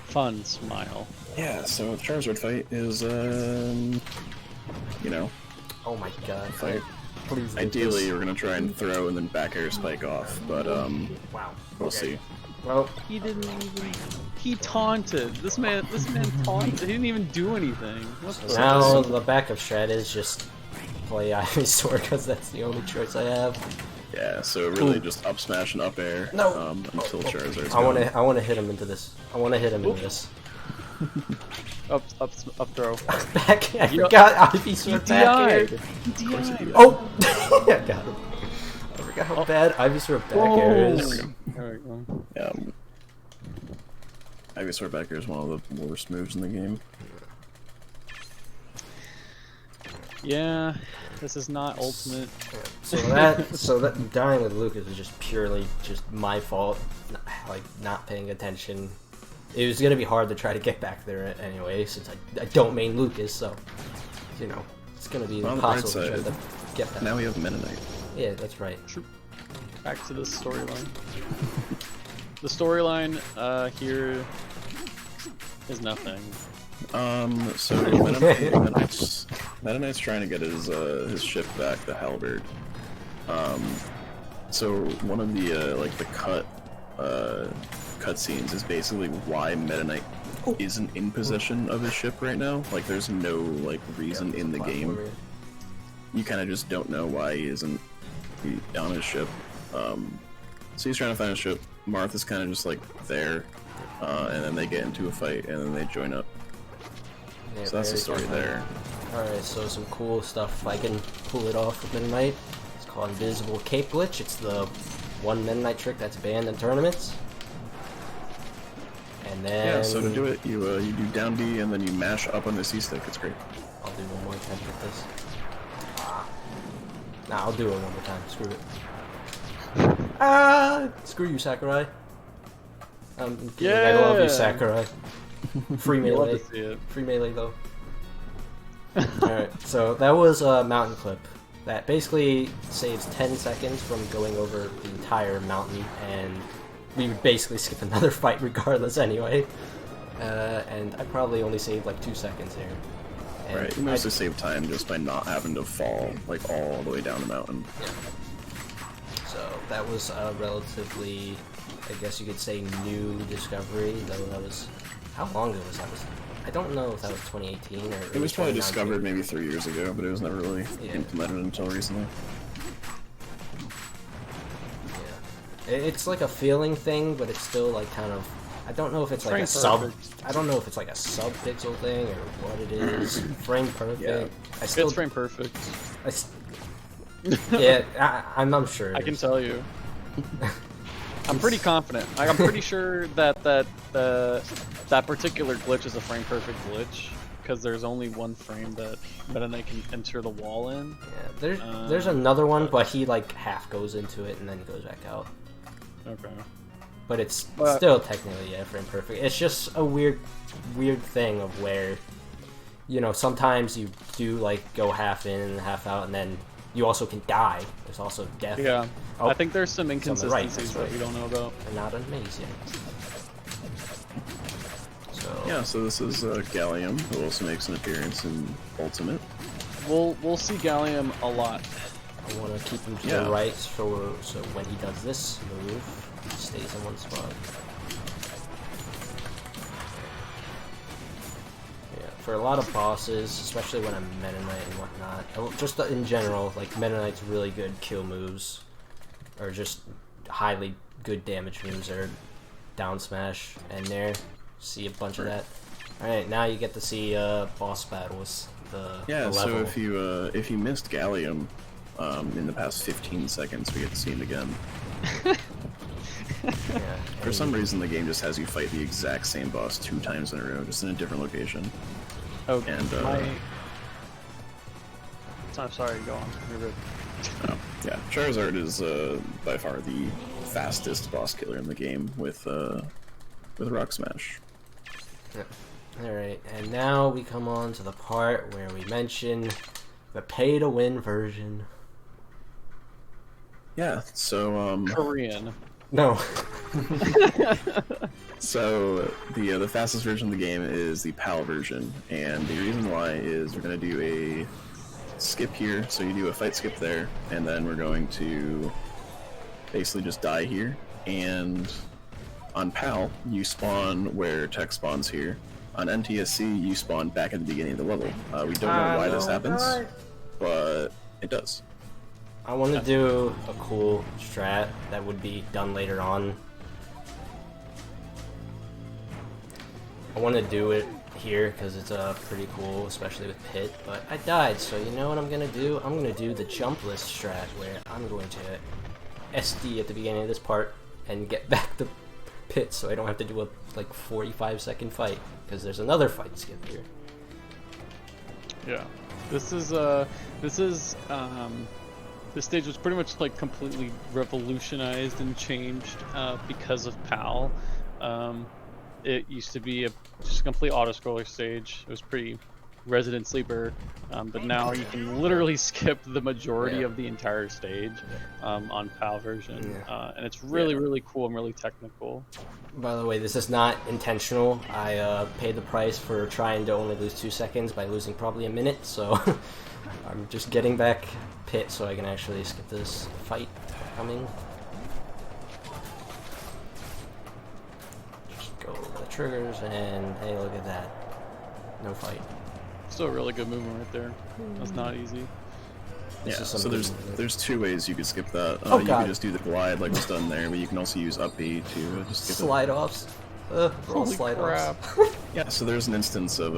Fun smile. Yeah, so the Charizard fight is, you know, Oh my god. fight. Please do Ideally, this. we're gonna try and throw and then back air spike off, but Wow. we'll Okay. see. Well, He didn't even. He taunted. This man taunted. He didn't even do anything. What the now the backup strat is just play Ivysaur because that's the only choice I have. Yeah, so really just up smash and up air No. until Charizard's I gone. want to hit him into this. I want to hit him into this. Up throw. Back. I You know- forgot He Ivysaur back air. DI'd. He DI'd. Oh, I got him. I forgot how bad Ivysaur back air is. There we go. Yeah, Ivysaur back air is one of the worst moves in the game. Yeah, this is not ultimate. So that dying with Lucas is just purely just my fault, like not paying attention. It was gonna be hard to try to get back there anyway, since I don't main Lucas, so you know it's gonna be On the bright impossible to try side, to get back. Now we have Mennonite. Yeah, that's right. Back to this storyline. The storyline here is nothing. So Mennonite's trying to get his ship back, the Halberd. So one of the like the cutscenes is basically why Mennonite isn't in possession of his ship right now. Like there's no like reason in the game. You kind of just don't know why he isn't on his ship. So he's trying to find a ship. Martha's kind of just like there, and then they get into a fight, and then they join up. Yeah, So that's the very story fun. there. Alright, so some cool stuff. I can pull it off with Mennonite. It's called Invisible Cape Glitch. It's the one Mennonite trick that's banned in tournaments. And then Yeah, so to do it, you do down B and then you mash up on the C stick. It's great. I'll do one more attempt at this. Nah, I'll do it one more time. Screw it. Screw you, Sakurai. I'm kidding. I love you, Yeah. Sakurai. Free You love melee. to see it. Free melee though. Alright, so that was a mountain clip that basically saves 10 seconds from going over the entire mountain, and we would basically skip another fight regardless anyway. And I probably only saved like 2 seconds here. And Right, you mostly save time just by not having to fall like all the way down the mountain. So that was a relatively, I guess you could say, new discovery, though that was... How long ago was that? I don't know if that was 2018 or... It was probably 2019. discovered maybe 3 years ago, but it was never really Yeah. implemented until recently. Yeah. It's like a feeling thing, but it's still like kind of... I don't know if it's like Frame a sub... perfect. I don't know if it's like a sub-pixel thing or what it is. Frame perfect. Yeah. I still... It's frame perfect. I'm sure. I can tell you. I'm pretty confident. I'm pretty sure that that particular glitch is a frame perfect glitch because there's only one frame that Mennonite can enter the wall in. Yeah, there's another one, but he like half goes into it and then goes back out. Okay. But it's But- still technically frame perfect. It's just a weird thing of where, you know, sometimes you do like go half in and half out, and then you also can die. There's also death. Yeah. Oh, I think there's some it's on the right, inconsistencies that's right. that we don't know about. They're not amazing. So Yeah, so this is Gallium, who also makes an appearance in Ultimate. We'll see Gallium a lot I want to keep him to Yeah. the right so when he does this move, he stays in one spot. Yeah, for a lot of bosses, especially when I'm Meta Knight and whatnot, just in general, like Meta Knight's really good kill moves, or just highly good damage moves, are down smash, and there, see a bunch of that. Alright, now you get to see boss battles. Yeah, the so level. if you missed Gallium in the past 15 seconds, we get to see him again. Yeah, For some reason, the game just has you fight the exact same boss 2 times in a row, just in a different location. Oh, And, I'm sorry, go on. You're good. Oh, yeah, Charizard is by far the fastest boss killer in the game with Rock Smash. Yep. Alright, and now we come on to the part where we mention the pay-to-win version. Yeah, so Korean. No. So the fastest version of the game is the PAL version, and the reason why is we're gonna do a skip here. So you do a fight skip there, and then we're going to basically just die here. And on PAL, you spawn where Tech spawns here. On NTSC, you spawn back at the beginning of the level. We don't know why this happens, but it does. I want to do a cool strat that would be done later on. I want to do it here because it's pretty cool, especially with Pit, but I died, so you know what I'm going to do? I'm going to do the jump list strat where I'm going to SD at the beginning of this part and get back to Pit so I don't have to do a like 45-second fight, because there's another fight skip here. Yeah. This stage was pretty much like completely revolutionized and changed because of PAL. It used to be just a complete auto-scroller stage. It was pretty Resident Sleeper, but now you can literally skip the majority of the entire stage on PAL version, and it's really cool and really technical. By the way, this is not intentional. I paid the price for trying to only lose 2 seconds by losing probably a minute, so I'm just getting back Pit so I can actually skip this fight coming. Just go over the triggers, and hey, look at that. No fight. Still a really good movement right there. That's not easy. This Yeah, is so some there's 2 ways you could skip that. Oh, you God. could just do the glide like was done there, but you can also use up B to just skip slide offs. Roll Holy slide crap. offs. it. Yeah, so there's an instance of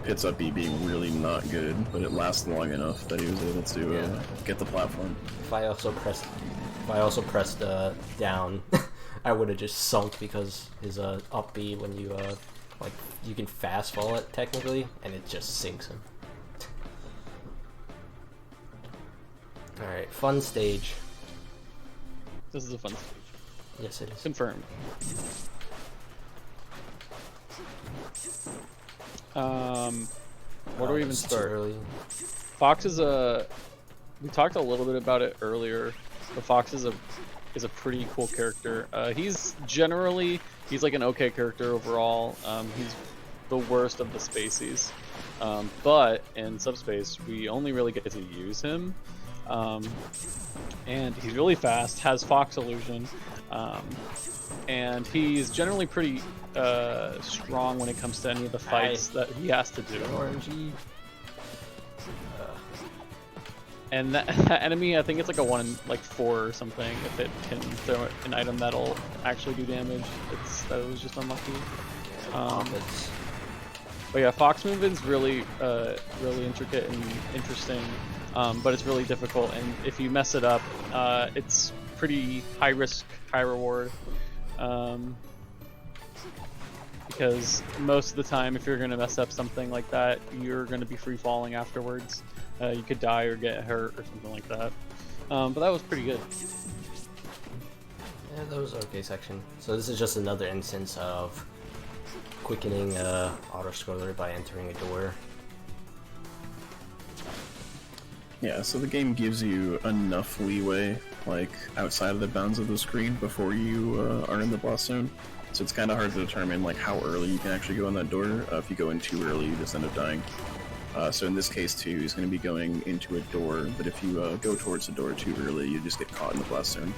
Pit's up B being really not good, but it lasts long enough that he was able to get the platform. If I also pressed down, I would have just sunk, because his up B, when you like, you can fast fall it technically, and it just sinks him. All right, fun stage. This is a fun stage. Yes, it is. Confirmed. Where do we even It's too start? early. Fox is we talked a little bit about it earlier, but Fox is a pretty cool character. He's like an okay character overall. He's the worst of the Spaceys, but in Subspace we only really get to use him, and he's really fast, has Fox illusion, and he's generally pretty strong when it comes to any of the fights that he has to do. RNG. And that enemy, I think it's like a 1 in like 4 or something. If it can throw an item that'll actually do damage, that was just unlucky. But yeah, Fox movement's really intricate and interesting, but it's really difficult. And if you mess it up, it's pretty high risk, high reward. Because most of the time, if you're going to mess up something like that, you're going to be free falling afterwards. You could die or get hurt or something like that. But that was pretty good. Yeah, that was an okay section. So this is just another instance of quickening auto-scroller by entering a door. Yeah, so the game gives you enough leeway, like, outside of the bounds of the screen before you are in the boss zone. So it's kind of hard to determine, like, how early you can actually go in that door. If you go in too early, you just end up dying. So in this case too, he's going to be going into a door, but if you go towards the door too early, you just get caught in the blast zone.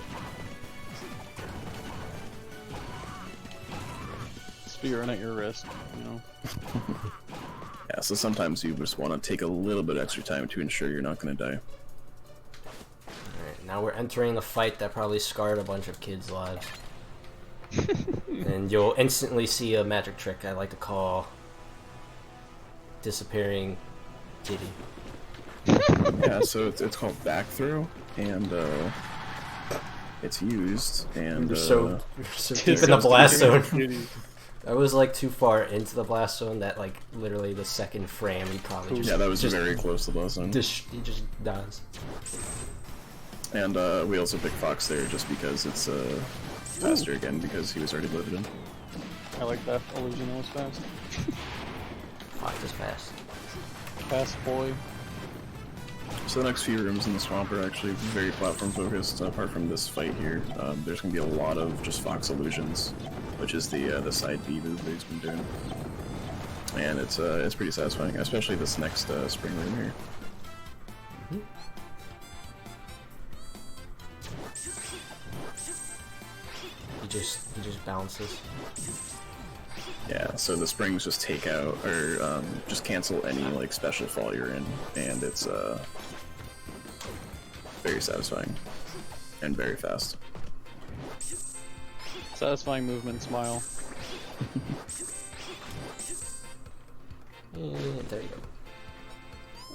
Speedrun at your risk, you know. Yeah, so sometimes you just want to take a little bit extra time to ensure you're not going to die. Alright, now we're entering the fight that probably scarred a bunch of kids' lives. And you'll instantly see a magic trick I like to call disappearing Diddy. Yeah, so it's called back throw, and it's used, and You're so deep in the blast zone. I was like too far into the blast zone that like literally the second frame he probably just that was very close to the blast zone. he just dies. And we also picked Fox there just because it's faster again because he was already loaded in. I like that illusion, that was fast. Fox is fast. Fast boy. So the next few rooms in the swamp are actually very platform focused. Apart from this fight here, there's gonna be a lot of just Fox illusions, which is the side B move that he's been doing, and it's pretty satisfying, especially this next spring room here. He just bounces. Yeah, so the springs just take out or just cancel any like special fall you're in, and it's very satisfying and very fast. Satisfying movement, smile. And there you go.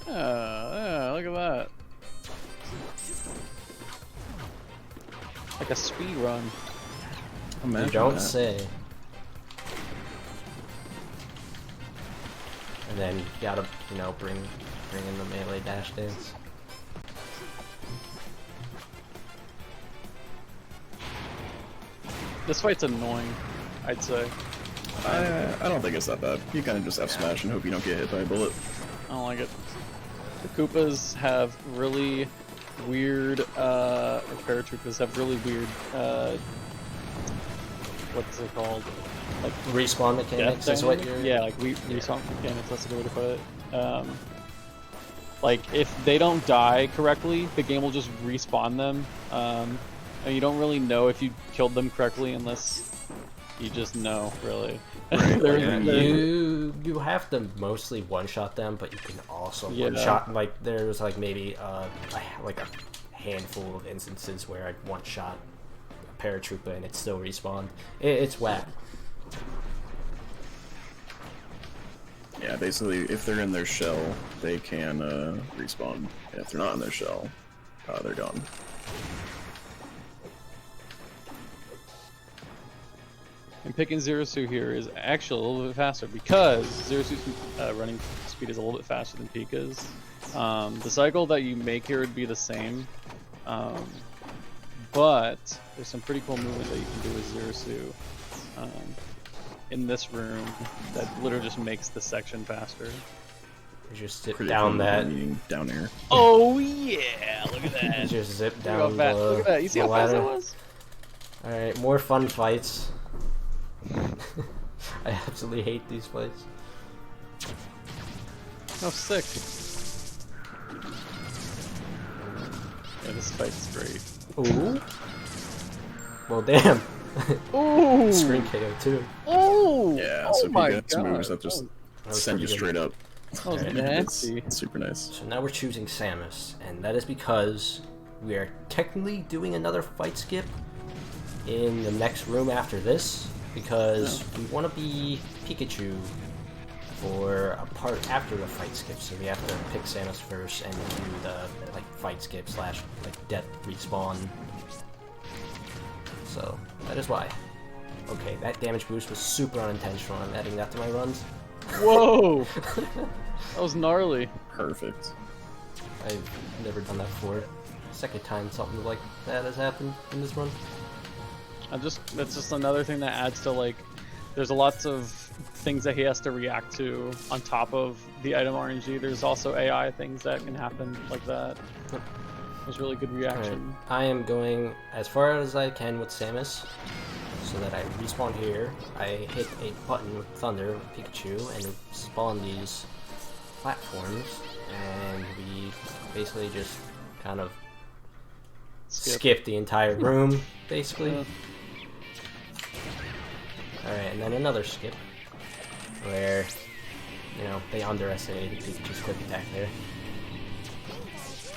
Yeah, look at that. Like a speed run. Imagine You don't that. say. And then you gotta, you know, bring in the melee dash dance. This fight's annoying, I'd say. I don't think it's that bad. You kind of just F smash and hope you don't get hit by a bullet. I don't like it. The Koopas have really weird, or paratroopers have really weird, what's it called? Like Respawn mechanics is what you're... Yeah, like respawn mechanics, that's a good way to put it. Like, if they don't die correctly, the game will just respawn them. And you don't really know if you killed them correctly unless you just know, really. Right, You have to mostly one-shot them, but you can also one-shot, like, there's like maybe a handful of instances where I one-shot a paratrooper and it still respawned. It's whack. Yeah, basically, if they're in their shell, they can respawn. And if they're not in their shell, they're gone. And picking Zerasu here is actually a little bit faster because Zerasu's running speed is a little bit faster than Pika's. The cycle that you make here would be the same, but there's some pretty cool movement that you can do with Zerasu in this room that literally just makes the section faster. You just zip Pretty down cool, that... meaning down air. Oh yeah! Look at that! You just zip Look how down fast. Look at that! You see the how fast ladder. that was? Alright, more fun fights. I absolutely hate these fights. Oh, sick! Yeah, this fight's great. Ooh. Well, damn. Ooh! Screen KO too. Ooh! Yeah, Oh so my Pika has God. moves that just That was send you pretty straight good. up. That was And nasty. it's super nice. So now we're choosing Samus, and that is because we are technically doing another fight skip in the next room after this, because we want to be Pikachu for a part after the fight skip, so we have to pick Samus first and do the like fight skip / like death respawn. So that is why. Okay, that damage boost was super unintentional. I'm adding that to my runs. Whoa! That was gnarly. Perfect. I've never done that before. Second time something like that has happened in this run. That's just another thing that adds to, like, there's lots of things that he has to react to on top of the item RNG. There's also AI things that can happen like that. It was really good reaction. Right. I am going as far as I can with Samus, so that I respawn here. I hit a button with Thunder with Pikachu and spawn these platforms, and we basically just kind of Skip. skip the entire room, basically. Alright, and then another skip, where, you know, they underestimated Pikachu's quick attack there.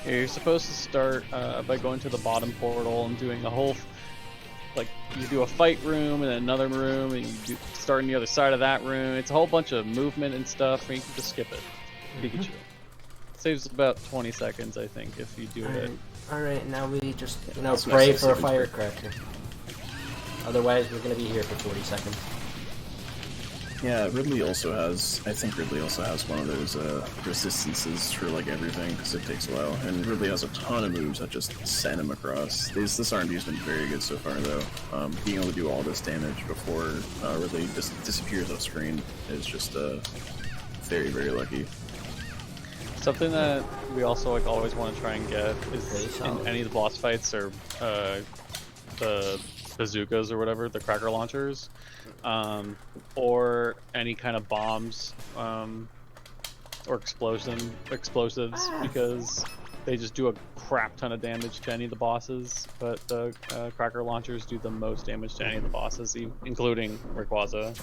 You're supposed to start by going to the bottom portal and doing a whole, like, you do a fight room and another room, and you start on the other side of that room. It's a whole bunch of movement and stuff, and you can just skip it. Pikachu. Saves about 20 seconds, I think, if you do it. Alright, now we just, you know, That's pray nice. for a firecracker. Otherwise, we're gonna be here for 40 seconds. Yeah, Ridley also has, I think Ridley also has one of those resistances for like everything, because it takes a while. And Ridley has a ton of moves that just send him across. This R&D's been very good so far though. Being able to do all this damage before Ridley just disappears off screen is just very, very lucky. Something that we also like always want to try and get is Pretty in solid. any of the boss fights or the bazookas or whatever, the cracker launchers, or any kind of bombs or explosives, because they just do a crap ton of damage to any of the bosses. But the cracker launchers do the most damage to any of the bosses, including Rayquaza.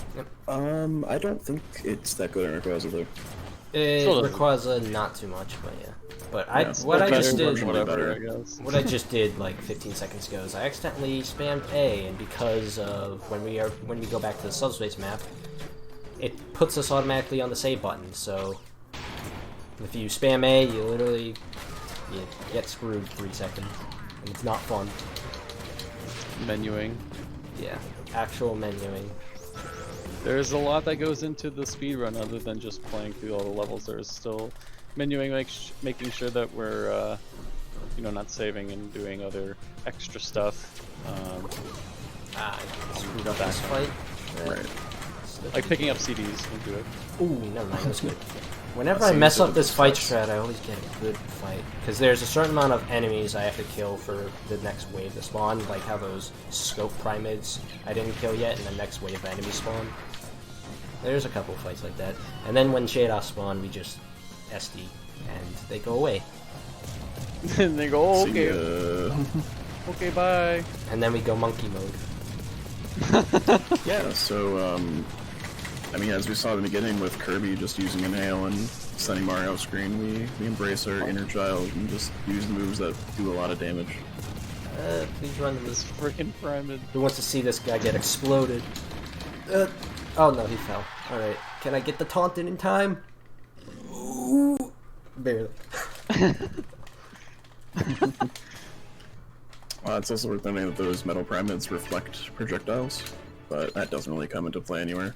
I don't think it's that good in Rayquaza though. Rayquaza, not too much, but yeah. But Yeah, what I better, just did, marginally whatever, better. I guess. what I just did like 15 seconds ago is I accidentally spammed A, and because of when we go back to the subspace map, it puts us automatically on the save button. So if you spam A, you get screwed 3 seconds, and it's not fun. Menuing. Yeah, actual menuing. There's a lot that goes into the speedrun other than just playing through all the levels. There's still menuing, making sure that we're, you know, not saving and doing other extra stuff. I screwed up this fight. Right. Like picking up CDs and do it. Ooh, never mind, that's good. Whenever I mess up this fight strat, I always get a good fight. Because there's a certain amount of enemies I have to kill for the next wave to spawn, like how those scope primids I didn't kill yet, and the next wave of enemies spawn. There's a couple fights like that. And then when Shadow spawn, we just SD, and they go away. And they go, oh, See okay, ya. okay, bye. And then we go monkey mode. Yeah, so, I mean, as we saw in the beginning with Kirby just using Inhale and sending Mario off screen, we embrace our inner child and just use the moves that do a lot of damage. Please run to This this. freaking pyramid. Who wants to see this guy get exploded? Oh no, he fell. Alright, can I get the taunted in time? Ooh, barely. It's also worth noting that those metal pyramids reflect projectiles, but that doesn't really come into play anywhere.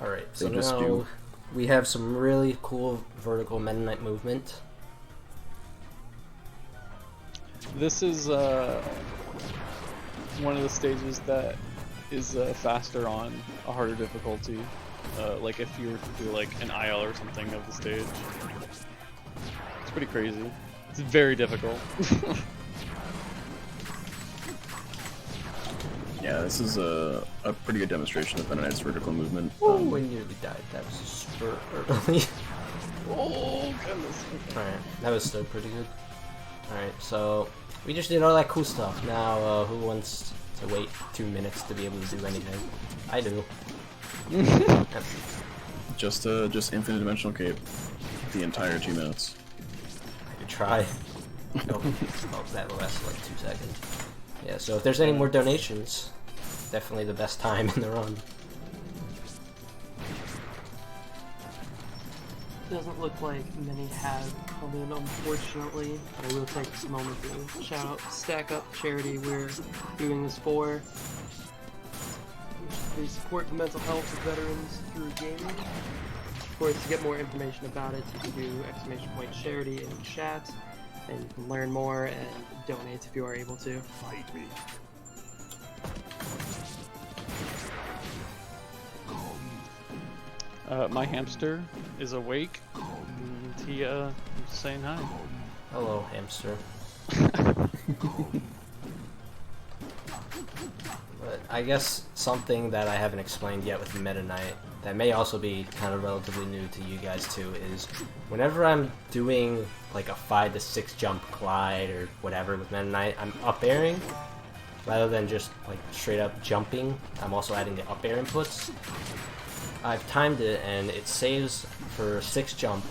Alright, so They just now do. we have some really cool vertical Meta Knight movement. This is one of the stages that is faster on a harder difficulty. Like if you were to do like an IL or something of the stage. It's pretty crazy. It's very difficult. Yeah, this is a pretty good demonstration of Meta Knight's vertical movement. Ooh, we nearly died. That was super early. Oh goodness. Alright, that was still pretty good. Alright, so we just did all that cool stuff. Now, who wants to wait 2 minutes to be able to do anything? I do. Just infinite dimensional cape, the entire 2 minutes. I could try. Oh, that lasts like 2 seconds. Yeah, so if there's any more donations, definitely the best time in the run. Doesn't look like many have come in, unfortunately. I will take this moment to shout out Stack Up Charity we're doing this for. They support the mental health of veterans through gaming. Of course, to get more information about it, you can do !charity in chat, and you can learn more and donate if you are able to. Fight me. My hamster is awake, and he is saying hi. Hello, hamster. But I guess something that I haven't explained yet with Meta Knight that may also be kind of relatively new to you guys too is whenever I'm doing like a 5 to 6 jump glide or whatever with Meta Knight, I'm up airing rather than just like straight up jumping. I'm also adding the up air inputs. I've timed it and it saves for 6 jump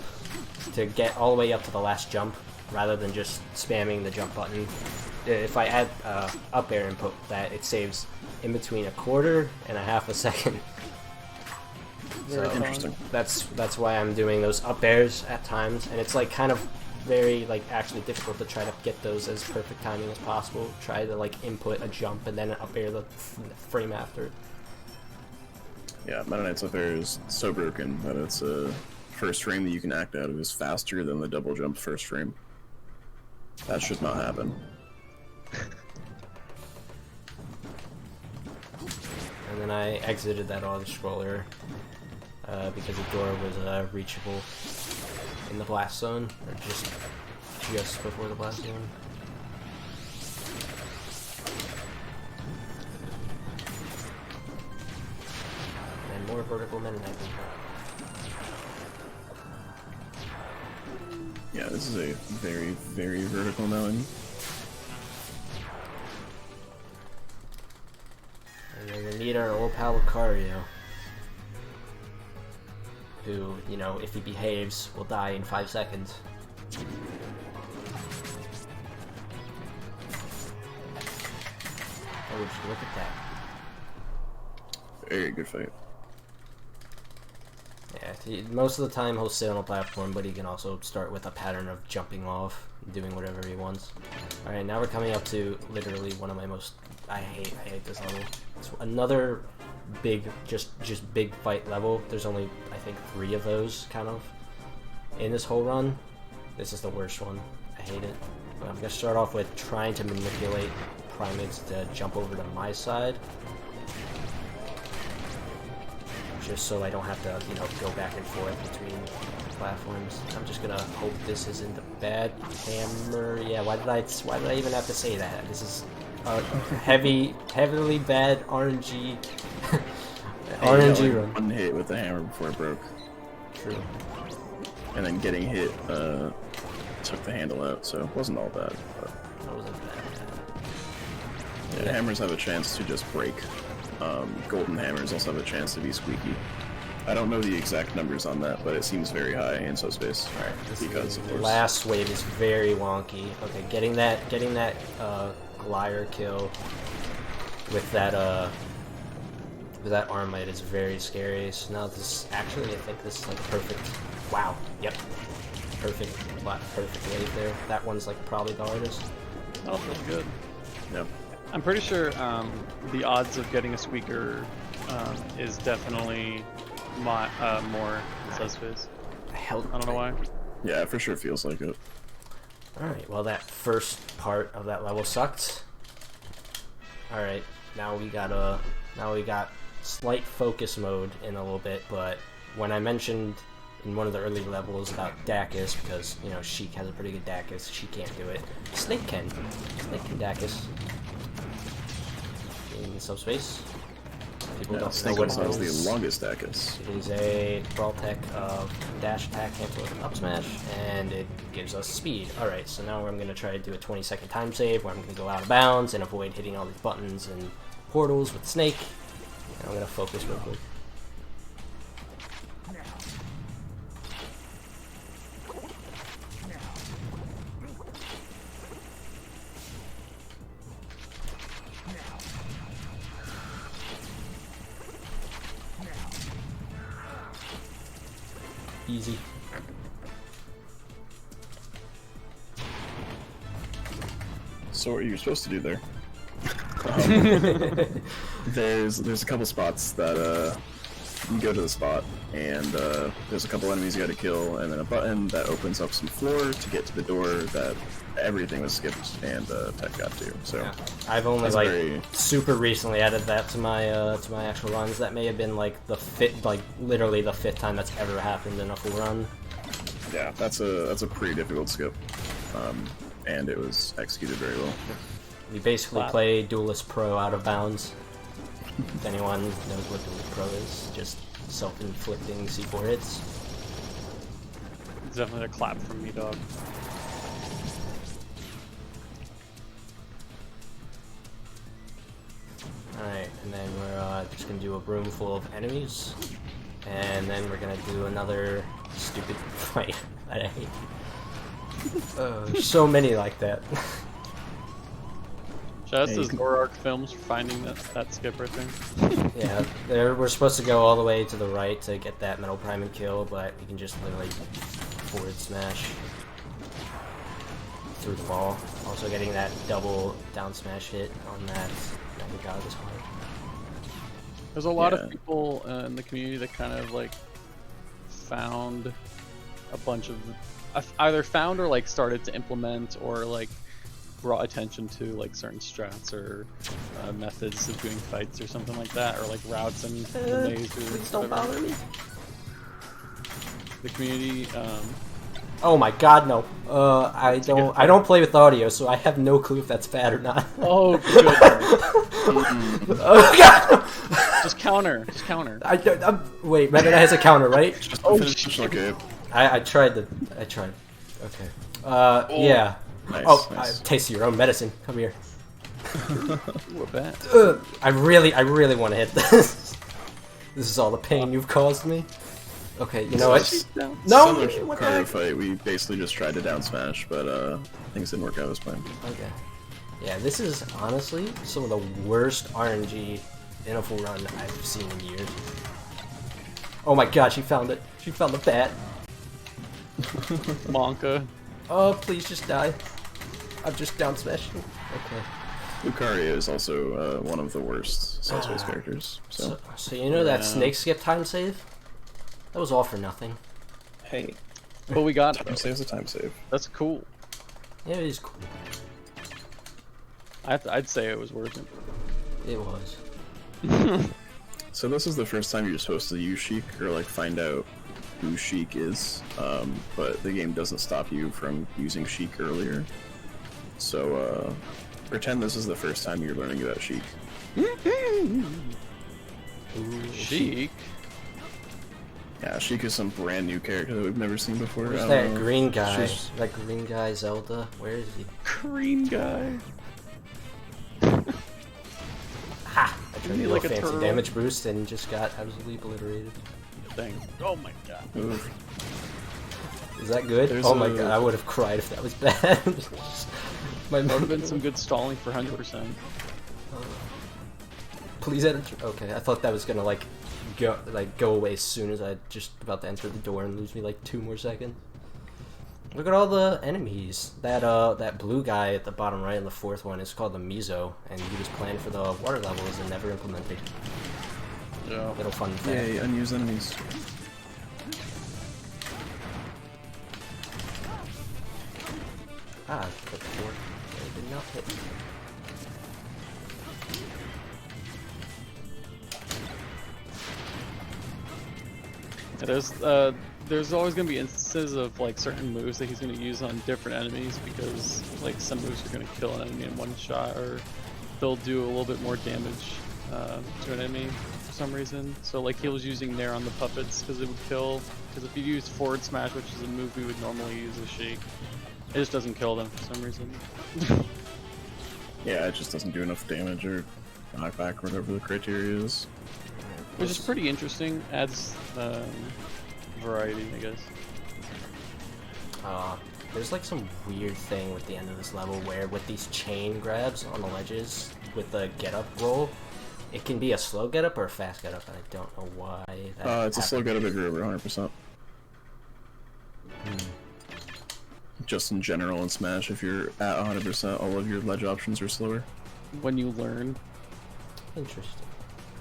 to get all the way up to the last jump rather than just spamming the jump button. If I add up air input, that it saves in between 1/4 and 1/2 second. Very So Interesting. that's why I'm doing those up airs at times, and it's like kind of very like actually difficult to try to get those as perfect timing as possible. Try to like input a jump and then an up air the frame after. Yeah, Meta Knight's up air is so broken that it's a first frame that you can act out of is faster than the double jump first frame. That should not happen. And then I exited that auto-scroller because the door was reachable in the blast zone, or just before the blast zone. And more vertical Mennonite. Yeah, this is a very, very vertical melon. And then we meet our old pal Lucario, who, you know, if he behaves, will die in 5 seconds. Oh, would you look at that? Very good fight. Yeah, most of the time he'll sit on a platform, but he can also start with a pattern of jumping off, doing whatever he wants. Alright, now we're coming up to literally one of my most... I hate this level. It's another big, just big fight level. There's only, I think, 3 of those, kind of, in this whole run. This is the worst one. I hate it. But I'm gonna start off with trying to manipulate Primates to jump over to my side. Just so I don't have to, you know, go back and forth between platforms. I'm just gonna hope this isn't a bad hammer. Yeah, why did I even have to say that? This is a heavily bad RNG RNG run. One hit with the hammer before it broke, True. and then getting hit took the handle out, so it wasn't all bad. But That wasn't bad. yeah, hammers have a chance to just break. Golden hammers also have a chance to be squeaky. I don't know the exact numbers on that, but it seems very high in subspace. Alright, Because of the course. last wave is very wonky. Okay, getting that glider kill with that Armite is very scary. So now this actually, I think this is like perfect. Wow. Yep. Perfect wave there. That one's like probably the hardest. That feels good. Yep. I'm pretty sure the odds of getting a squeaker is definitely more subspace. I don't know why. Yeah, it for sure feels like it. Alright, well that first part of that level sucked. Alright, now we got slight focus mode in a little bit, but when I mentioned in one of the early levels about Dacus, because, you know, Sheik has a pretty good Dacus, she can't do it. Snake can Dacus. In subspace. People Yeah, don't know Snake what also it has is. the longest Dacus. It is a Brawl Tech of dash attack, cancel with an up smash, and it gives us speed. Alright, so now I'm going to try to do a 20-second time save where I'm going to go out of bounds and avoid hitting all these buttons and portals with Snake. And I'm going to focus real quick. Easy. So what you're supposed to do there? There's a couple spots that you go to the spot, and there's a couple enemies you got to kill, and then a button that opens up some floor to get to the door that everything was skipped and Tech got to. So Yeah. I've only That's like very- super recently added that to my actual runs. That may have been like literally the 5th time that's ever happened in a full run. yeah, that's a pretty difficult skip, and it was executed very well. We basically Wow. play Duelist Pro out of bounds. If anyone knows what the pro is, just self-inflicting C4 hits. It's definitely a clap from me, dog. Alright, and then we're just gonna do a room full of enemies. And then we're gonna do another stupid fight that I hate. So many like that. Shout out to Zorark Films for finding that skip right there. Yeah, we're supposed to go all the way to the right to get that metal prime and kill, but you can just literally forward smash through the wall. Also getting that double down smash hit on that. Oh my god, this hard. There's a lot of people in the community that kind of like found a bunch of either found or like started to implement or like brought attention to like certain strats or methods of doing fights or something like that, or like routes and the maze. Please don't bother me. The community. Oh my god, no. I don't play with audio, so I have no clue if that's bad or not. Oh good. Oh god. Just counter. Just counter. Wait, Meta has a counter, right? Oh shit. Okay. I tried. Okay. Yeah. Nice, Oh, nice. Taste your own medicine. Come here. Ooh, a bat. I really want to hit this. This is all the pain you've caused me. Okay, you know what? No! Similar to What the Carter heck? fight, we basically just tried to down smash, but things didn't work out as planned. Okay. Yeah, this is honestly some of the worst RNG in a full run I've seen in years. Oh my god, she found it. She found the bat. Monka. Oh, please just die. I've just down smashed you. Okay. Lucaria is also one of the worst subspace characters. So, So you know that snake skip time save? That was all for nothing. hey, But we got time it. save's a time save. That's cool. Yeah, it is cool. I'd say it was worth it. It was. So this is the first time you're supposed to use Sheik or like find out who Sheik is, but the game doesn't stop you from using Sheik earlier. So pretend this is the first time you're learning about Sheik. Sheik. Yeah, Sheik is some brand new character that we've never seen before. Where's I that don't know. green guy? She's- That green guy, Zelda? Where is he? Green guy. Ha! I tried to do like a a fancy turtle? damage boost and just got absolutely obliterated. Thing. Oh my god. Oof. Is that good? There's Oh my a- god, I would have cried if that was bad. My There would have been some good stalling for 100%. Please enter. Okay, I thought that was gonna like go away as soon as I just about to enter the door and lose me like 2 more seconds. Look at all the enemies. That blue guy at the bottom right in the 4th one is called the Mizo, and he was planned for the water levels and never implemented. Yeah. Little fun fact. Yay, unused enemies. Ah, the 4th. They did not hit. There's always gonna be instances of like certain moves that he's gonna use on different enemies because like some moves are gonna kill an enemy in one shot, or they'll do a little bit more damage to an enemy for some reason. So like he was using Nair on the puppets because it would kill. Because if you use forward smash, which is a move we would normally use as Sheik, it just doesn't kill them for some reason. Yeah, it just doesn't do enough damage or knockback or whatever the criteria is. Which is pretty interesting. Adds variety, I guess. There's like some weird thing with the end of this level where with these chain grabs on the ledges with the get up roll, it can be a slow get up or a fast get up, and I don't know why. That It's a slow happened. get up if you're over 100%. Just in general in Smash, if you're at 100%, all of your ledge options are slower. When you learn. Interesting.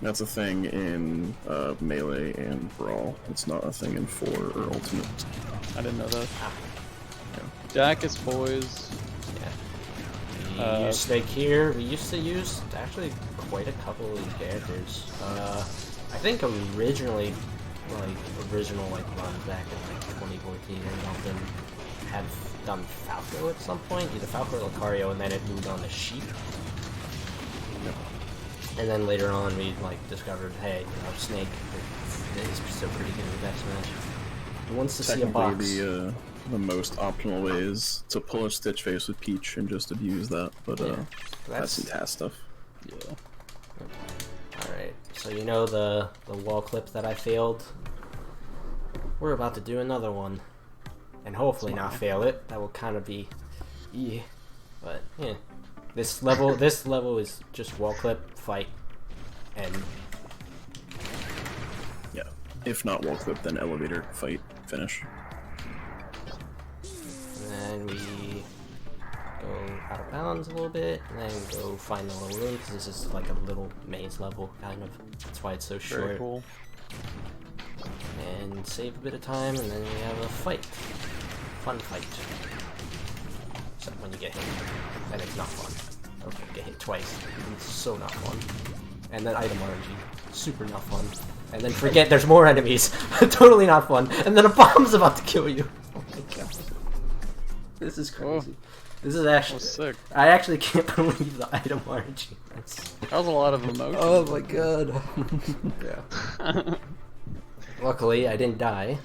That's a thing in Melee and Brawl. It's not a thing in 4 or Ultimate. I didn't know that. Yeah. Jack is poised. Yeah. We used like here. We used to use actually quite a couple of these characters. I think originally, original run back in like 2014 or something, had done Falco at some point, either Falco or Lucario, and then it moved on to Sheik. And then later on, we like discovered, hey, you know, Snake is still pretty good in deathmatch. He wants to see a box. Technically, the most optimal way is to pull a Stitch face with Peach and just abuse that, but that's some TAS stuff. Yeah. Alright, so you know the wall clip that I failed? We're about to do another one. And hopefully not fail it. That will kind of be... yeah. But, yeah. This level is just wall clip, fight, and... Yeah. If not wall clip, then elevator, fight, finish. And then we go out of bounds a little bit, and then go find the little room, because this is like a little maze level, kind of. That's why it's so short. Very cool. And save a bit of time, and then we have a fight. Fun fight. Except when you get hit, then it's not fun. Okay, get hit twice. It's so not fun. And then item RNG. Super not fun. And then forget there's more enemies. Totally not fun. And then a bomb's about to kill you. Oh my god. This is crazy. This is actually sick. I actually can't believe the item RNG. That was a lot of emotion. Oh my god. Yeah. Luckily, I didn't die.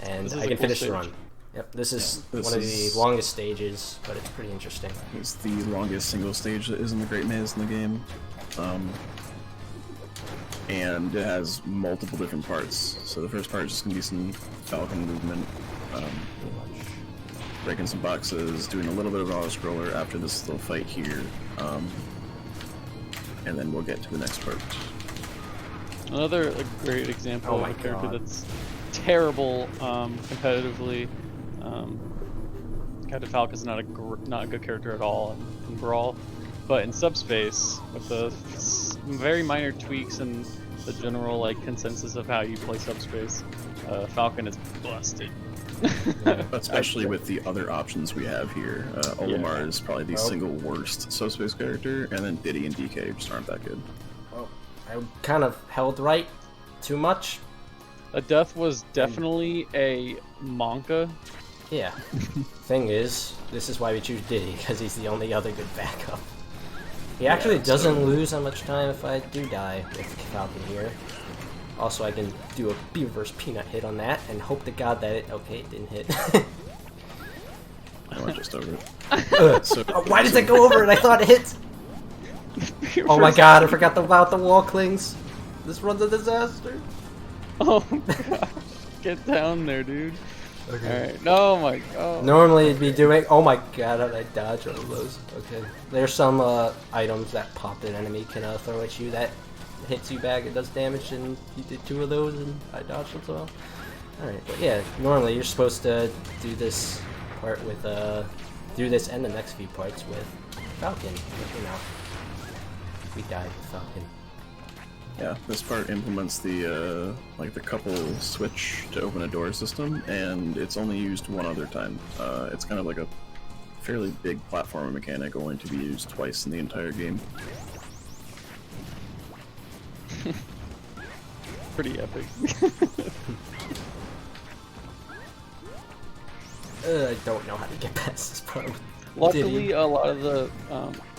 And I can finish the run. Yep, this is one of the longest stages, but it's pretty interesting. It's the longest single stage that isn't the Great Maze in the game. And it has multiple different parts. So the first part is just going to be some Falcon movement, breaking some boxes, doing a little bit of auto-scroller after this little fight here, and then we'll get to the next part. Another great example of a character that's terrible competitively. Captain Falcon is not a good character at all in Brawl, but in Subspace, with the very minor tweaks and the general like consensus of how you play Subspace, Falcon is busted. Especially with the other options we have here. Olimar is probably the single worst Subspace character, and then Diddy and DK just aren't that good. Well, I kind of held right too much. A death was definitely a Monka. Yeah. Thing is, this is why we choose Diddy, because he's the only other good backup. He actually doesn't lose that much time if I do die with Falcon here. Also, I can do a reverse peanut hit on that and hope to God that it... Okay, it didn't hit. I went just over it. Why did it go over it? I thought it hit! Oh my god, I forgot about the wall clings. This run's a disaster. Oh god. Get down there, dude. Okay. Alright, no, my god. Normally it'd be doing... Oh my god, how did I dodge all of those? Okay. There's some items that pop an enemy can throw at you that hits you back, it does damage, and you did 2 of those and I dodged them so well. Alright, but yeah, normally you're supposed to do this part with, do this and the next few parts with Falcon, but you know, we died with Falcon. Yeah, this part implements the like the couple switch to open a door system, and it's only used one other time. It's kind of like a fairly big platformer mechanic, only to be used twice in the entire game. Pretty epic. I don't know how to get past this part. Luckily, a lot of the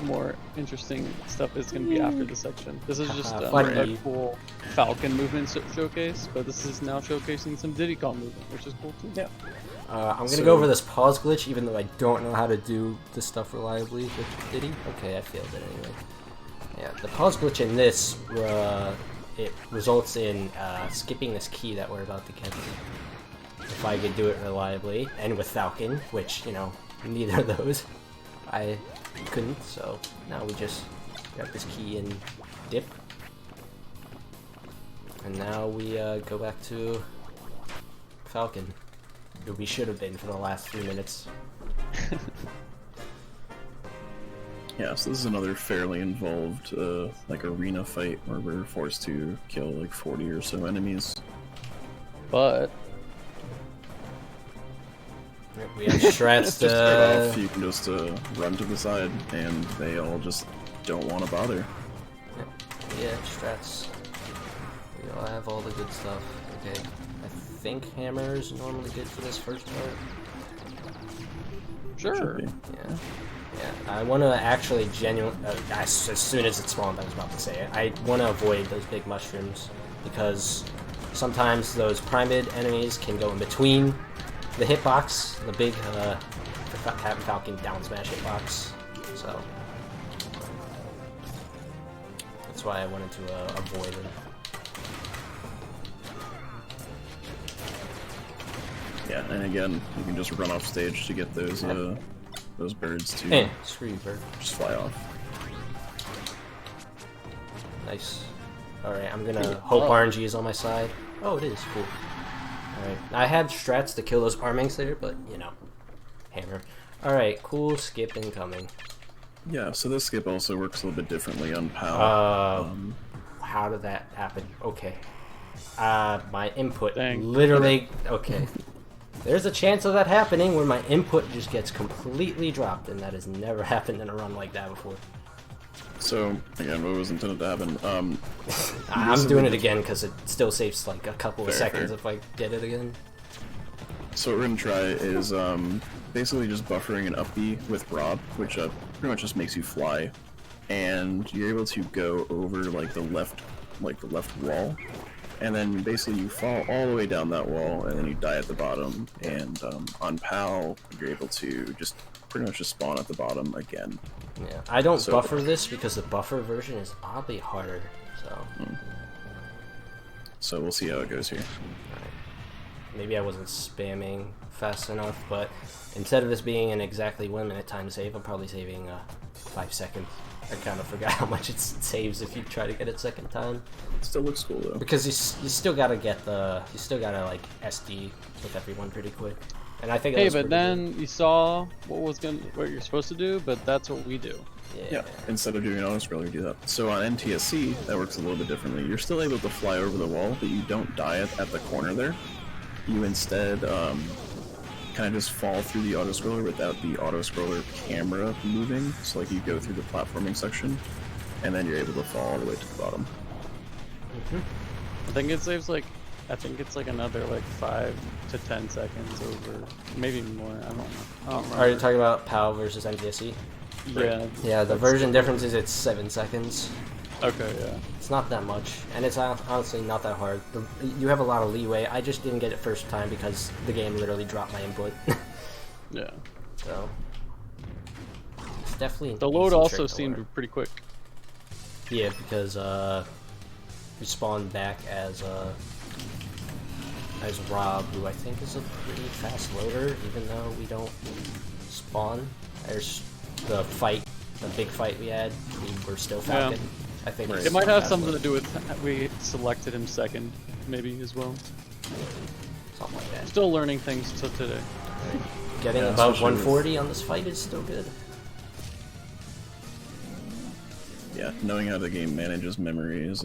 more interesting stuff is going to be after this section. This is just a cool Falcon movement showcase, but this is now showcasing some Diddy Kong movement, which is cool too. Yeah. I'm going to go over this pause glitch, even though I don't know how to do this stuff reliably with Diddy. Okay, I failed it anyway. Yeah, the pause glitch in this, it results in skipping this key that we're about to get. If I could do it reliably, and with Falcon, which, you know, neither of those I couldn't, so now we just grab this key and dip. And now we go back to Falcon, who we should have been for the last 3 minutes. Yeah, so this is another fairly involved like arena fight where we're forced to kill like 40 or so enemies. But we have strats to... Start off, you can just run to the side, and they all just don't want to bother. Yeah, strats. We all have all the good stuff. Okay, I think hammer is normally good for this first part. sure. Yeah. Yeah, I want to actually as soon as it spawned, I was about to say it. I want to avoid those big mushrooms because sometimes those primate enemies can go in between the hitbox, the big Falcon down smash hitbox. So that's why I wanted to avoid it. Yeah, and again, you can just run off stage to get those birds to Screw you, bird. just fly off. Nice. Alright, I'm gonna hope RNG is on my side. Oh, it is. Cool. Alright. I had strats to kill those armings there, but, you know. Hammer. Alright, cool. Skip incoming. Yeah, so this skip also works a little bit differently on PAL. How did that happen? Okay. My input Dang. literally... Okay. There's a chance of that happening where my input just gets completely dropped, and that has never happened in a run like that before. So, again, what was intended to happen? I'm doing it again because it still saves like a couple of Fair, seconds fair. if I get it again. So what we're gonna try is basically just buffering an up B with Rob, which pretty much just makes you fly, and you're able to go over like the left wall, and then basically you fall all the way down that wall, and then you die at the bottom. And on PAL, you're able to just pretty much just spawn at the bottom again. Yeah, I don't So- buffer this because the buffer version is oddly harder. So So we'll see how it goes here. maybe I wasn't spamming fast enough, but instead of this being an exactly 1 minute time save, I'm probably saving 5 seconds. I kind of forgot how much it saves if you try to get it second time. It still looks cool though. Because you still gotta get you still gotta like SD with everyone pretty quick. And I think that Hey, was but pretty then you saw what you're supposed to do, but that's what we do. good. Yeah, instead of doing an auto-scroller, you do that. So on NTSC, that works a little bit differently. You're still able to fly over the wall, but you don't die at the corner there. You instead kind of just fall through the auto-scroller without the auto-scroller camera moving. So like you go through the platforming section, and then you're able to fall all the way to the bottom. I think it saves like, I think it's like another like 5 to 10 seconds over, maybe more. I don't know. I don't remember. Are you talking about PAL versus NTSC? Yeah. Yeah, the version difference is it's 7 seconds. Okay. Yeah. It's not that much, and it's honestly not that hard. You have a lot of leeway. I just didn't get it first time because the game literally dropped my input. Yeah. So it's definitely an The load easy also trick to seemed learn. pretty quick. Yeah, because we spawned back as Rob, who I think is a pretty fast loader, even though we don't spawn. There's the big fight we had. We were still Falcon. I think Right. he's It might a have fast something to loader. do with we selected him second, maybe as well. Something like that. Still learning things to today. Getting Yeah, above especially with- 140 on this fight is still good. Yeah, knowing how the game manages memory is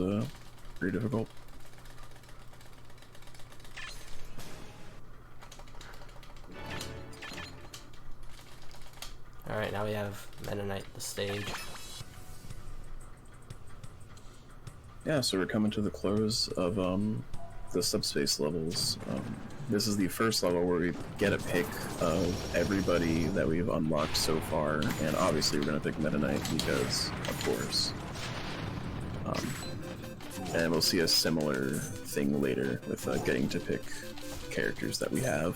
pretty difficult. Alright, now we have Mennonite the stage. Yeah, so we're coming to the close of the subspace levels. This is the first level where we get a pick of everybody that we've unlocked so far, and obviously we're going to pick Mennonite because, of course. And we'll see a similar thing later with getting to pick characters that we have.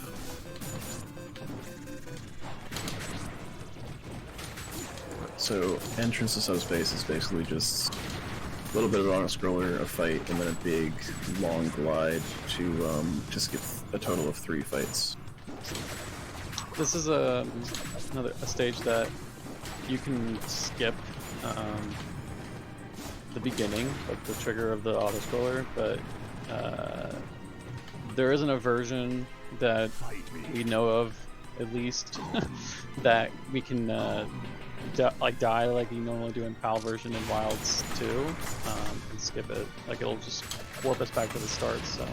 So, entrance to subspace is basically just a little bit of an auto-scroller, a fight, and then a big, long glide to skip a total of 3 fights. This is a stage that you can skip the beginning, like the trigger of the auto-scroller, but there isn't a version that we know of, at least, that we can die like you normally do in PAL version in Wilds 2, and skip it. Like it'll just warp us back to the start, so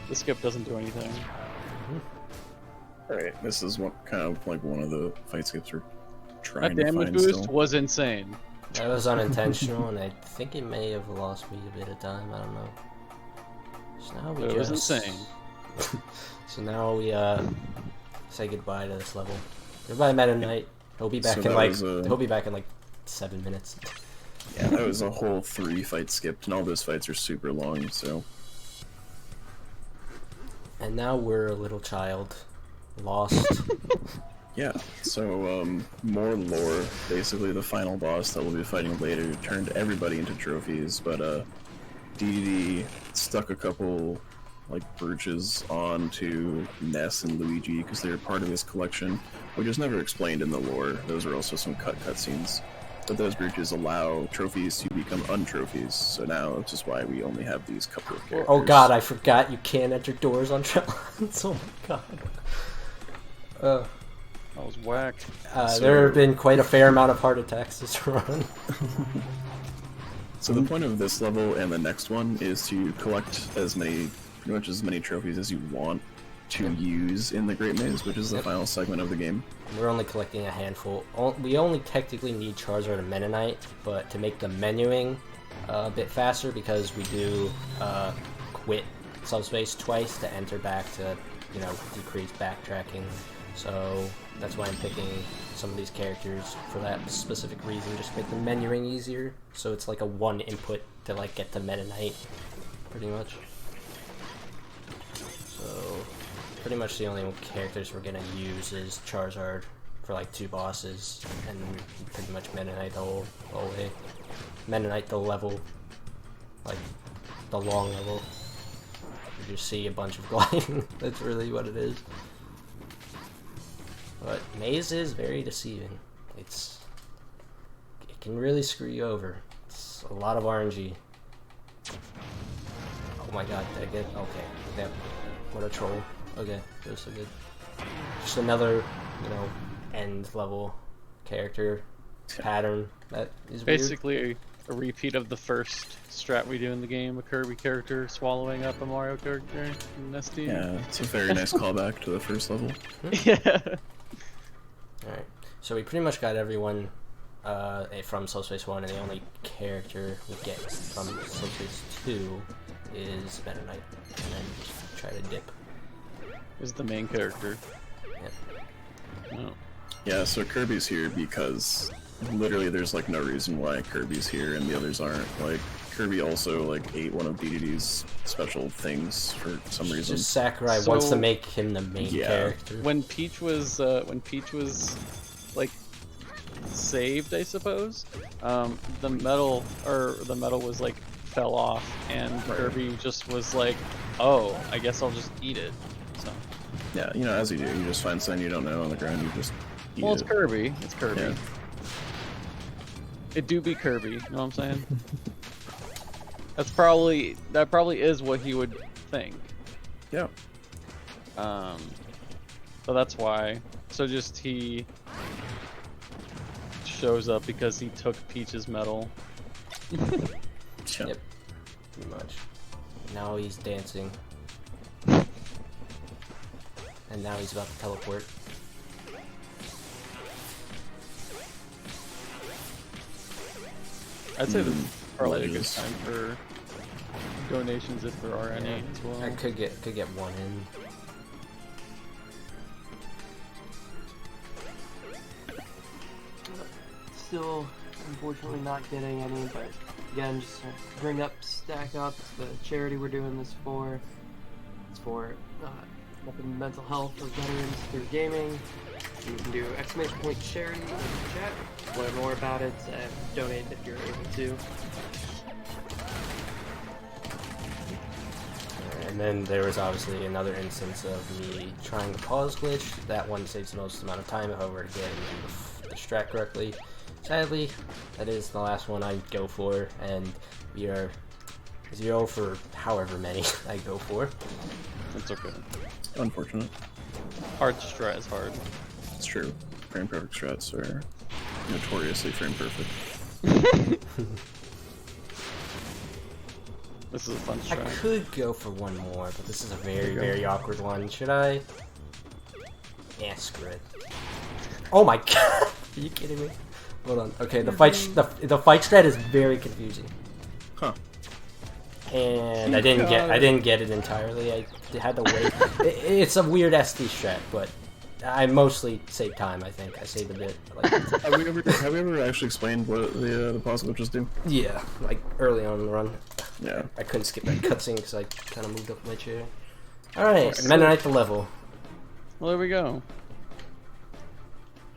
the skip doesn't do anything. Alright, this is kind of like one of the fight skips we're trying That to damage find boost still. was insane. That was unintentional, and I think it may have lost me a bit of time. I don't know. So now we It was just... insane. So now we say goodbye to this level. Goodbye, Mennonite. He'll be back So in that was a- he'll be back in like 7 minutes. Yeah, that was a whole 3 fights skipped, and all those fights are super long, so... And now we're a little child, lost. Yeah, so, more lore. Basically, the final boss that we'll be fighting later turned everybody into trophies, but, DDD stuck a couple, like, brooches onto Ness and Luigi because they were part of his collection, which is never explained in the lore. Those are also some cutscenes. But those brooches allow trophies to become untrophies, so now that's just why we only have these couple of characters. Oh god, I forgot you can't enter doors on Trellons. Oh my god. That was whack. There have been quite a fair amount of heart attacks this run. So the point of this level and the next one is to collect pretty much as many trophies as you want to use in the Great Maze, which is the final segment of the game. We're only collecting a handful. We only technically need Charizard and Mennonite, but to make the menuing a bit faster, because we do quit subspace twice to enter back to, you know, decrease backtracking. So that's why I'm picking some of these characters for that specific reason, just to make the menuing easier. So it's like a one input to like get to Mennonite, pretty much. So pretty much the only characters we're gonna use is Charizard for like 2 bosses, and pretty much Mennonite the whole way. Mennonite the level, like the long level. You just see a bunch of gliding. That's really what it is. But Maze is very deceiving. It can really screw you over. It's a lot of RNG. Oh my god, did I get? Okay, yep. What a troll. Okay, that was so good. Just another, you know, end level character pattern that is Basically a repeat of the first strat we do in the game, a Kirby character swallowing up a Mario character in SD. Yeah, it's a very nice callback to the first level. Yeah. Alright, so we pretty much got everyone from Subspace 1, and the only character we get from Subspace 2 is Mennonite, and then just try to dip. Is the main character. Yeah. No. Yeah, so Kirby's here because literally there's like no reason why Kirby's here and the others aren't. Like, Kirby also like ate one of DDD's special things for some reason. Just Sakurai wants to make him the main character. When Peach was like saved, I suppose, the metal was like fell off, and Kirby just was like, oh, I guess I'll just eat it. So Yeah, you know, as you do, you just find something you don't know on the ground, you just eat well, it's it. Kirby. It's Kirby. Yeah. It do be Kirby. You know what I'm saying? That probably is what he would think. Yeah. So that's why. So just he shows up because he took Peach's medal. Yeah. Yep, pretty much. Now he's dancing. And now he's about to teleport. I'd say this is probably a good Ledges. time for donations if there are any as well. I could get one in. Still, unfortunately, not getting any, but again, just to bring up, stack up the charity we're doing this for. It's for helping mental health of veterans through gaming. You can do !point charity in the chat. Learn more about it and donate if you're able to. And then there was obviously another instance of me trying the pause glitch. That one saves the most amount of time if I were to get the strat correctly. Sadly, that is the last one I go for, and we are 0 for however many I go for. It's okay. Unfortunate. Hard strat is hard. It's true. Frame perfect strats are notoriously frame perfect. This is a fun I strat. could go for one more, but this is a very awkward one. Should I? Yeah, screw it. Oh my god! Are you kidding me? Hold on. Okay, the fight strat is very confusing. Huh. And I didn't get it entirely. I had to wait. It's a weird SD strat, but I mostly save time. I think I saved a bit. Like, have we ever actually explained what the pause glitches do? yeah, like early on in the run. Yeah. I couldn't skip that cutscene because I kind of moved up my chair. All right, Mennonite the level. Well, there we go.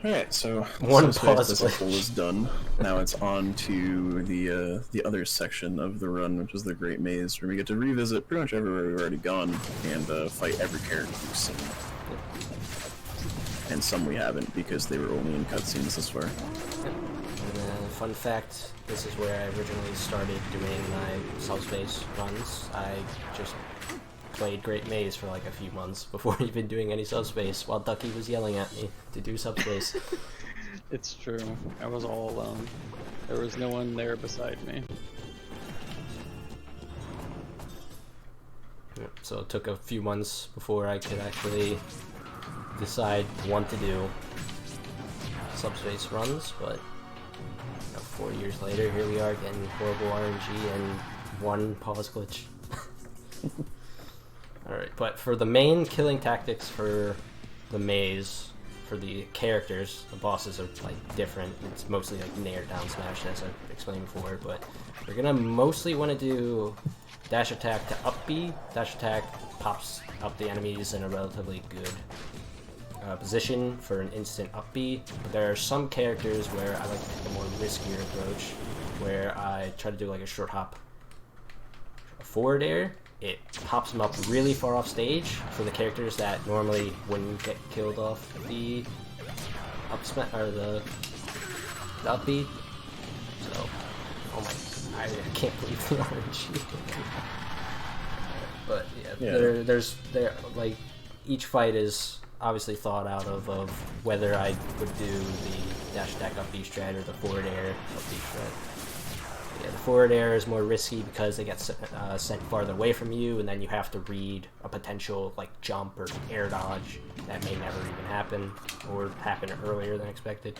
Alright, so One Subspace pause Cycle glitch. is done. Now it's on to the other section of the run, which is the Great Maze, where we get to revisit pretty much everywhere we've already gone and fight every character we've seen. And some we haven't because they were only in cutscenes this far. And fun fact, this is where I originally started doing my subspace runs. I just played Great Maze for like a few months before even doing any subspace, while Ducky was yelling at me to do subspace. It's true. I was all alone. There was no one there beside me. So it took a few months before I could actually decide what to do subspace runs, but you know, 4 years later, here we are getting horrible RNG and one pause glitch. Alright, but for the main killing tactics for the maze, for the characters, the bosses are like different. It's mostly like nair down smash, as I've explained before, but we're gonna mostly want to do dash attack to up B. Dash attack pops up the enemies in a relatively good position for an instant up B, but there are some characters where I like to take a more riskier approach, where I try to do like a short hop forward air. It pops them up really far off stage for the characters that normally wouldn't get killed off the up smash or the up B. So, oh my, I can't believe the RNG. But yeah, there's like each fight is obviously thought out of whether I would do the dash attack up B strat or the forward air up B strat. Yeah, the forward air is more risky because they get sent farther away from you, and then you have to read a potential like jump or air dodge that may never even happen or happen earlier than expected.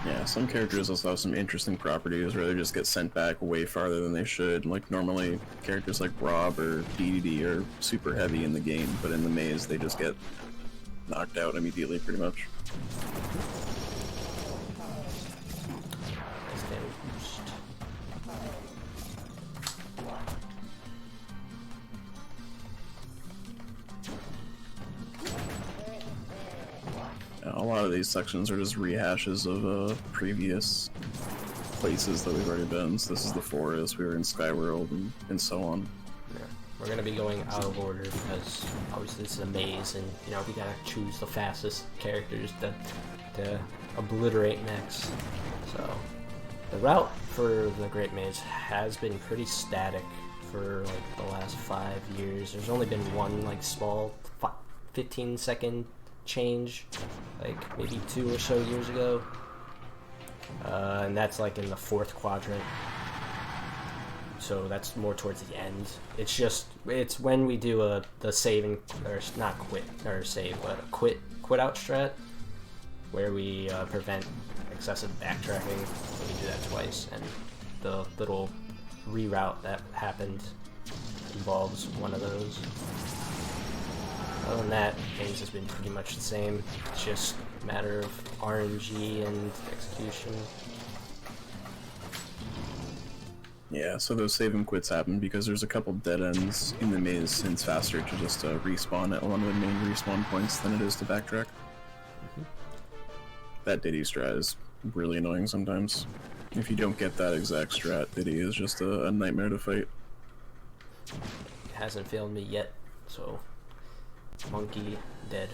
Yeah, some characters also have some interesting properties where they just get sent back way farther than they should. Like normally characters like Rob or DDD are super heavy in the game, but in the maze they just get knocked out immediately pretty much. A lot of these sections are just rehashes of previous places that we've already been. So this is the forest, we were in Skyworld, and so on. Yeah. We're gonna be going out of order because obviously this is a maze, and you know we gotta choose the fastest characters to obliterate next. So the route for the Great Maze has been pretty static for like the last 5 years. There's only been one like small 15-second change, like maybe 2 or so years ago, and that's like in the 4th quadrant, so that's more towards the end. It's when we do the saving, or not quit or save, but a quit out strat, where we prevent excessive backtracking. So we do that twice, and the little reroute that happened involves one of those. Other than that, things has been pretty much the same. It's just a matter of RNG and execution. Yeah, so those save and quits happen because there's a couple dead ends in the maze, and it's faster to just respawn at one of the main respawn points than it is to backtrack. That Diddy strat is really annoying sometimes. If you don't get that exact strat, Diddy is just a nightmare to fight. It hasn't failed me yet, so... Monkey dead.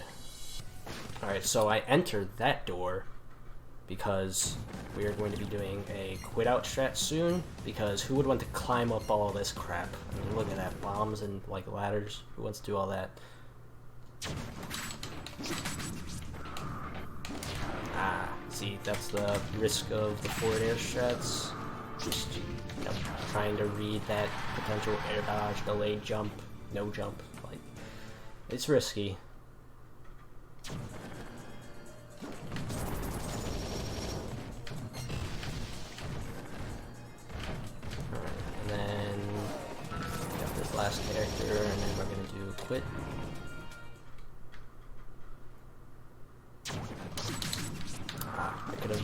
Alright, so I entered that door because we are going to be doing a quit out strat soon, because who would want to climb up all this crap? I mean, look at that, bombs and like ladders. Who wants to do all that? Ah, see, that's the risk of the forward air strats. Just, you know, trying to read that potential air dodge, delayed jump, no jump. Like, it's risky. Alright, and then we got this last character, and then we're gonna do quit.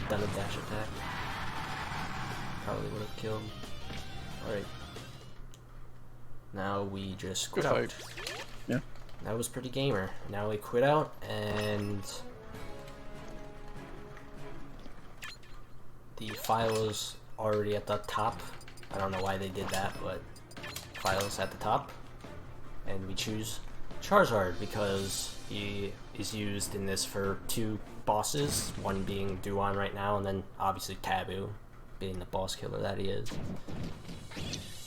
done a dash attack. Probably would have killed. Alright. Now we just quit Good out. fight. Yeah. That was pretty gamer. Now we quit out and the file is already at the top. I don't know why they did that, but file is at the top. And we choose Charizard because he is used in this for 2 bosses, one being Duan right now, and then obviously Taboo, being the boss killer that he is.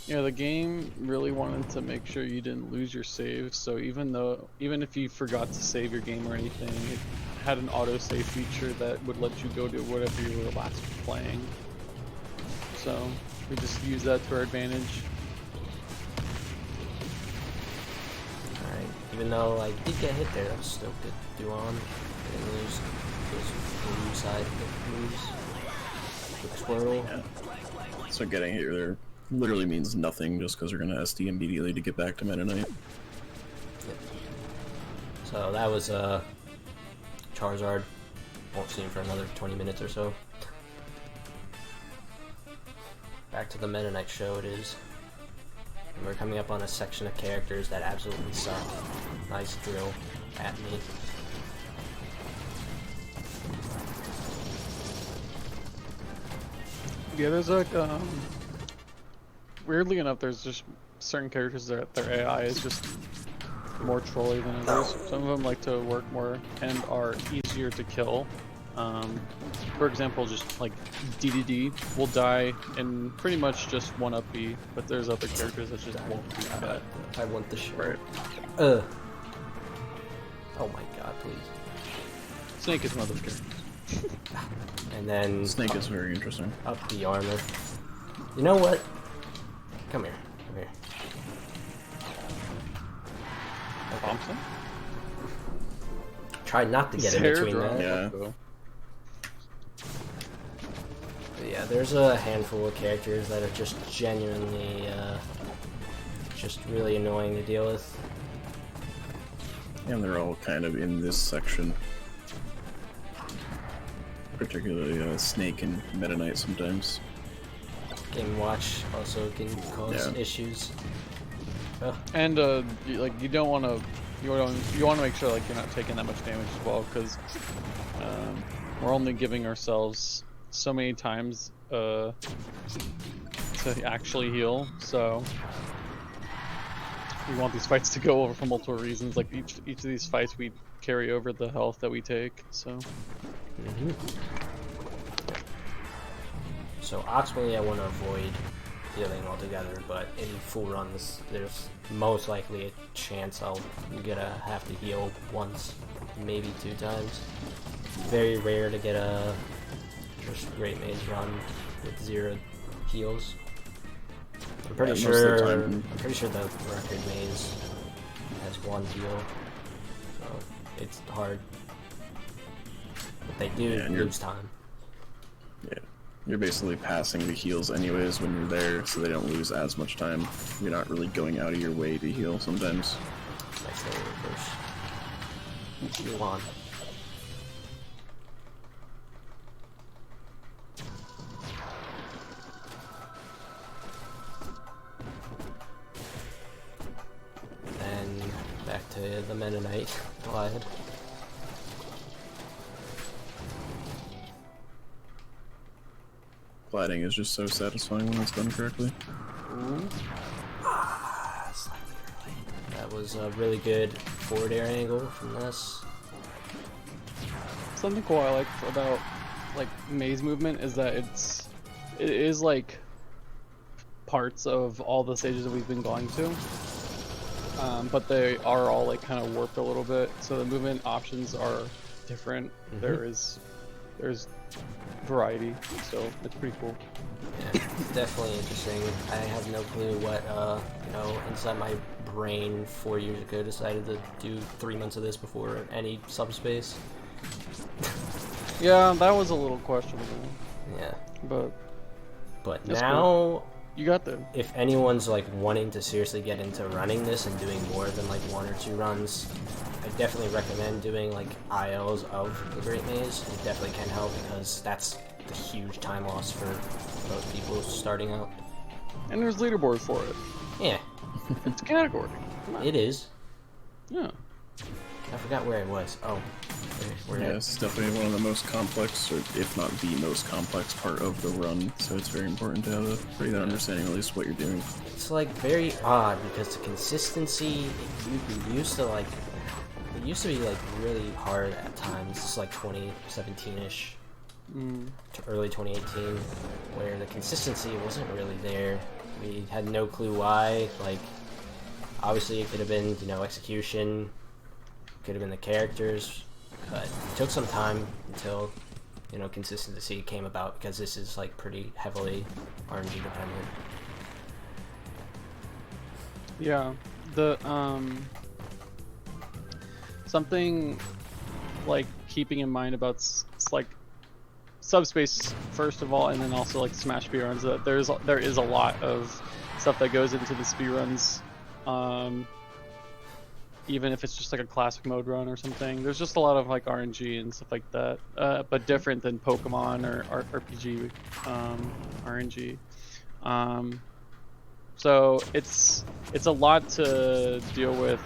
Yeah, the game really wanted to make sure you didn't lose your save, so even if you forgot to save your game or anything, it had an autosave feature that would let you go to whatever you were last playing. So we just use that to our advantage. Alright, even though I did get hit there, that was still good. Duan, didn't lose those blue side moves. Quick Squirrel. Yeah. So getting hit there literally means nothing just because we're going to SD immediately to get back to Meta Knight. Yep. So that was Charizard. Won't see him for another 20 minutes or so. Back to the Meta Knight show it is. And we're coming up on a section of characters that absolutely suck. Nice drill at me. Yeah, there's like weirdly enough, there's just certain characters that their AI is just more trolly than others. Some of them like to work more and are easier to kill. For example, just like DDD will die in pretty much just one up B, but there's other characters that just won't do that. I want the shit. Right. Oh my god, please. Snake is one of those characters. And then Snake is very interesting. up the armor. You know what? Come here. Come here. Thompson? Try not to get in Hair between drop. that. Yeah. But yeah, there's a handful of characters that are just genuinely, just really annoying to deal with. And they're all kind of in this section. Particularly Snake and Meta Knight sometimes. Game Watch also can cause Yeah. issues. Ugh. And you don't want to, you want to make sure like you're not taking that much damage as well, because we're only giving ourselves so many times to actually heal. So we want these fights to go over for multiple reasons. Like each of these fights, we carry over the health that we take. So. So optimally, I want to avoid healing altogether, but in full runs, there's most likely a chance I'll have to heal once, maybe 2 times. Very rare to get a just great maze run with 0 heals. I'm pretty Yeah, most of the sure. time. I'm pretty sure the record maze has 1 heal, so it's hard. But they do Yeah, and you're- lose time. Yeah. You're basically passing the heals anyways when you're there, so they don't lose as much time. You're not really going out of your way to heal sometimes. Nice little reverse. Heal on. Then back to the Mennonite glide. Gliding is just so satisfying when it's done correctly. Slightly early. That was a really good forward air angle from this. Something cool I like about like maze movement is that it is like parts of all the stages that we've been going to, but they are all like kind of warped a little bit, so the movement options are different. There's variety, so it's pretty cool. Yeah, definitely interesting. I have no clue what, inside my brain 4 years ago decided to do 3 months of this before any subspace. Yeah, that was a little questionable, Yeah. but that's now, you got there. if anyone's like wanting to seriously get into running this and doing more than like 1 or 2 runs, I definitely recommend doing like ILs of the Great Maze. It definitely can help because that's the huge time loss for most people starting out. And there's leaderboard for it. Yeah, It's a category. Come on. it is. Yeah. I forgot where it was. Oh, where Yeah, it's definitely one of the most complex, or if not the most complex part of the run, so it's very important to have a pretty good understanding at least what you're doing. It's like very odd because the consistency it used to be like really hard at times. It's like 2017-ish to early 2018, where the consistency wasn't really there. We had no clue why. Like, obviously it could have been, you know, execution, could have been the characters, but it took some time until, you know, consistency came about because this is like pretty heavily RNG dependent. Yeah. The something like keeping in mind about like subspace first of all, and then also like Smash speedruns. That there is a lot of stuff that goes into the speedruns. Even if it's just like a classic mode run or something, there's just a lot of like RNG and stuff like that, but different than Pokemon or RPG RNG. So it's a lot to deal with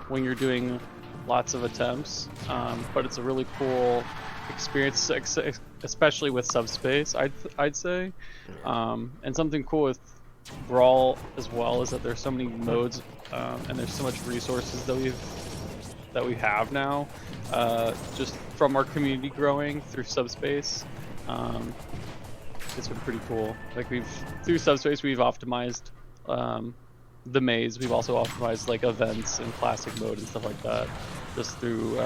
when you're doing lots of attempts, but it's a really cool experience, especially with subspace. I'd say, and something cool with Brawl as well is that there's so many modes, and there's so much resources that we have now, just from our community growing through subspace. It's been pretty cool. Like through subspace we've optimized the maze. We've also optimized like events and classic mode and stuff like that, just through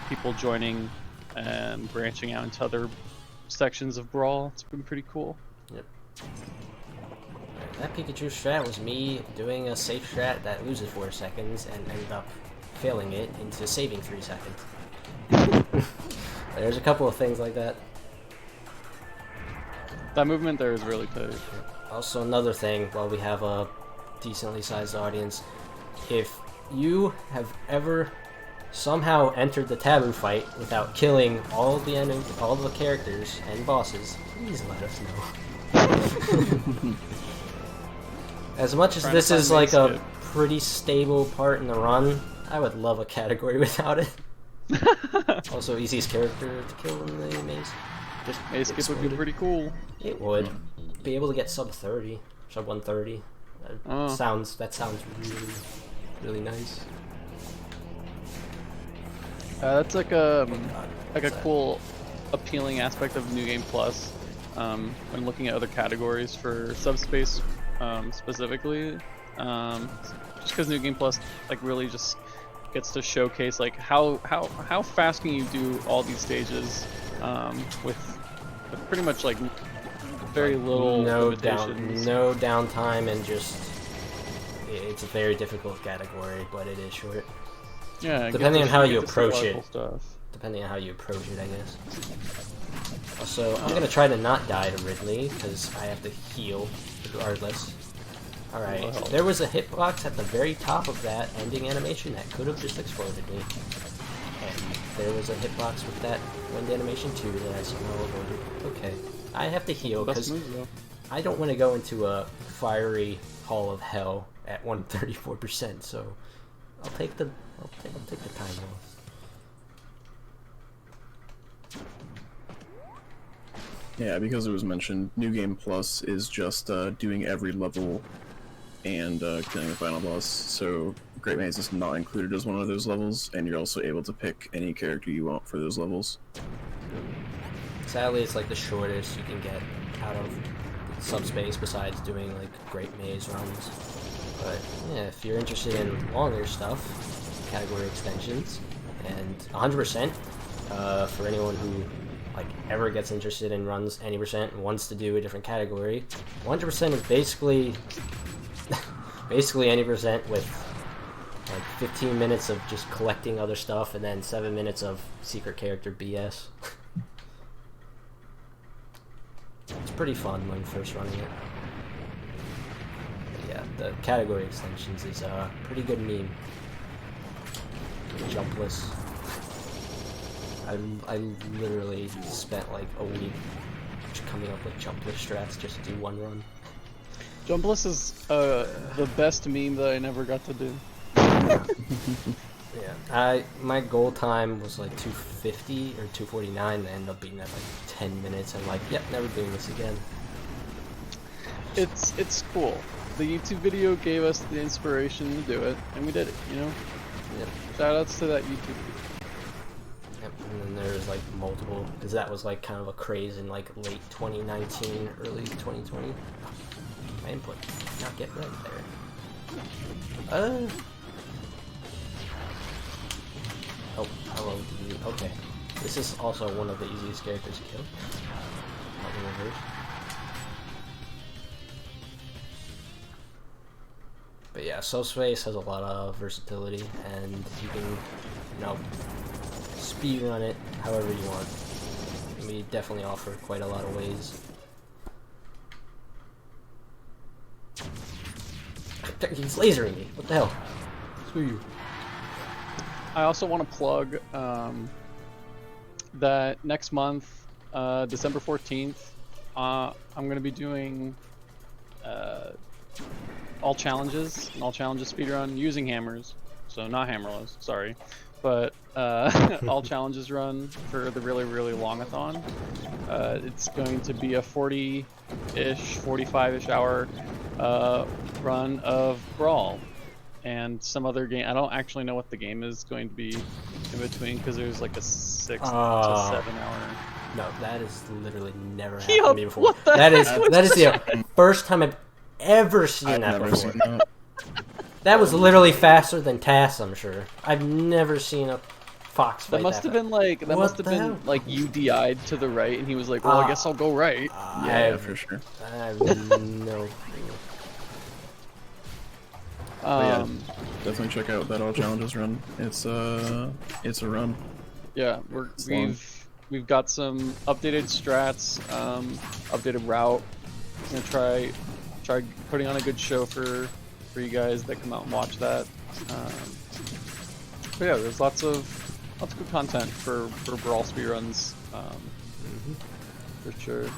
people joining and branching out into other sections of Brawl. It's been pretty cool. Yep. That Pikachu strat was me doing a safe strat that loses 4 seconds and ended up failing it into saving 3 seconds. There's a couple of things like that. That movement there is really tight. Also, another thing, while we have a decently sized audience, if you have ever somehow entered the taboo fight without killing all of the characters and bosses, please let us know. As much as this is like a pretty stable part in the run, I would love a category without it. Also, easiest character to kill in the maze. Just Maze skip would be pretty cool. It would. Be able to get sub 30, sub 130. That sounds really, really nice. That's like a cool, appealing aspect of New Game Plus. When looking at other categories for subspace, specifically, just because New Game Plus like really just gets to showcase like how fast can you do all these stages with pretty much like very little limitations. No downtime, and just it's a very difficult category, but it is short. Yeah, depending on how you approach it. Stuff. Depending on how you approach it, I guess. Also, I'm gonna try to not die to Ridley because I have to heal regardless. Alright, there was a hitbox at the very top of that ending animation that could have just exploded me. And there was a hitbox with that wind animation too that I somehow avoided. Okay, I have to heal because I don't want to go into a fiery hall of hell at 134%. So I'll take the time loss. Yeah, because it was mentioned, New Game Plus is just doing every level and killing the final boss, so Great Maze is not included as one of those levels, and you're also able to pick any character you want for those levels. Sadly, it's like the shortest you can get out of subspace besides doing like Great Maze runs. But yeah, if you're interested in longer stuff, category extensions, and 100% for anyone who like ever gets interested in runs any percent and wants to do a different category, 100% is basically any percent with like 15 minutes of just collecting other stuff and then 7 minutes of secret character BS. It's pretty fun when first running it. But yeah, the category extensions is a pretty good meme. jumpless. I literally spent like a week coming up with jumpless strats just to do one run. Jumpless is the best meme that I never got to do. Yeah, my goal time was like 250 or 249, and I ended up being at like 10 minutes. I'm like, yep, never doing this again. It's cool. The YouTube video gave us the inspiration to do it, and we did it, you know? Yep. Shoutouts to that YouTube video. Yep, and then there's like multiple, because that was like kind of a craze in like late 2019, early 2020. My input did not get right there. Oh, hello, DD. Okay. This is also one of the easiest characters to kill. Not in reverse. But yeah, Subspace has a lot of versatility, and you can, you know, speedrun it however you want. And we definitely offer quite a lot of ways. He's lasering me. What the hell? Screw you. I also want to plug that next month, December 14th, I'm going to be doing all challenges speedrun using hammers, so not hammerless, sorry, but all challenges run for the really, really longathon. It's going to be a 40-ish, 45-ish hour run of Brawl and some other game. I don't actually know what the game is going to be in between, because there's like a 6 to 7 hour. No, that is literally never happened to me before. What the that is the first time I've ever seen that never before. seen that. That was literally faster than TAS, I'm sure. I've never seen a fox fight That must have been like UDI'd to the right, and he was like, "Well, I guess I'll go right." Yeah, for sure. I have no clue. Yeah, definitely check out that all challenges run. It's a run. Yeah, we've got some updated strats, updated route. I'm gonna try putting on a good show for you guys that come out and watch that. But yeah, there's lots of good content for Brawl speedruns, for sure.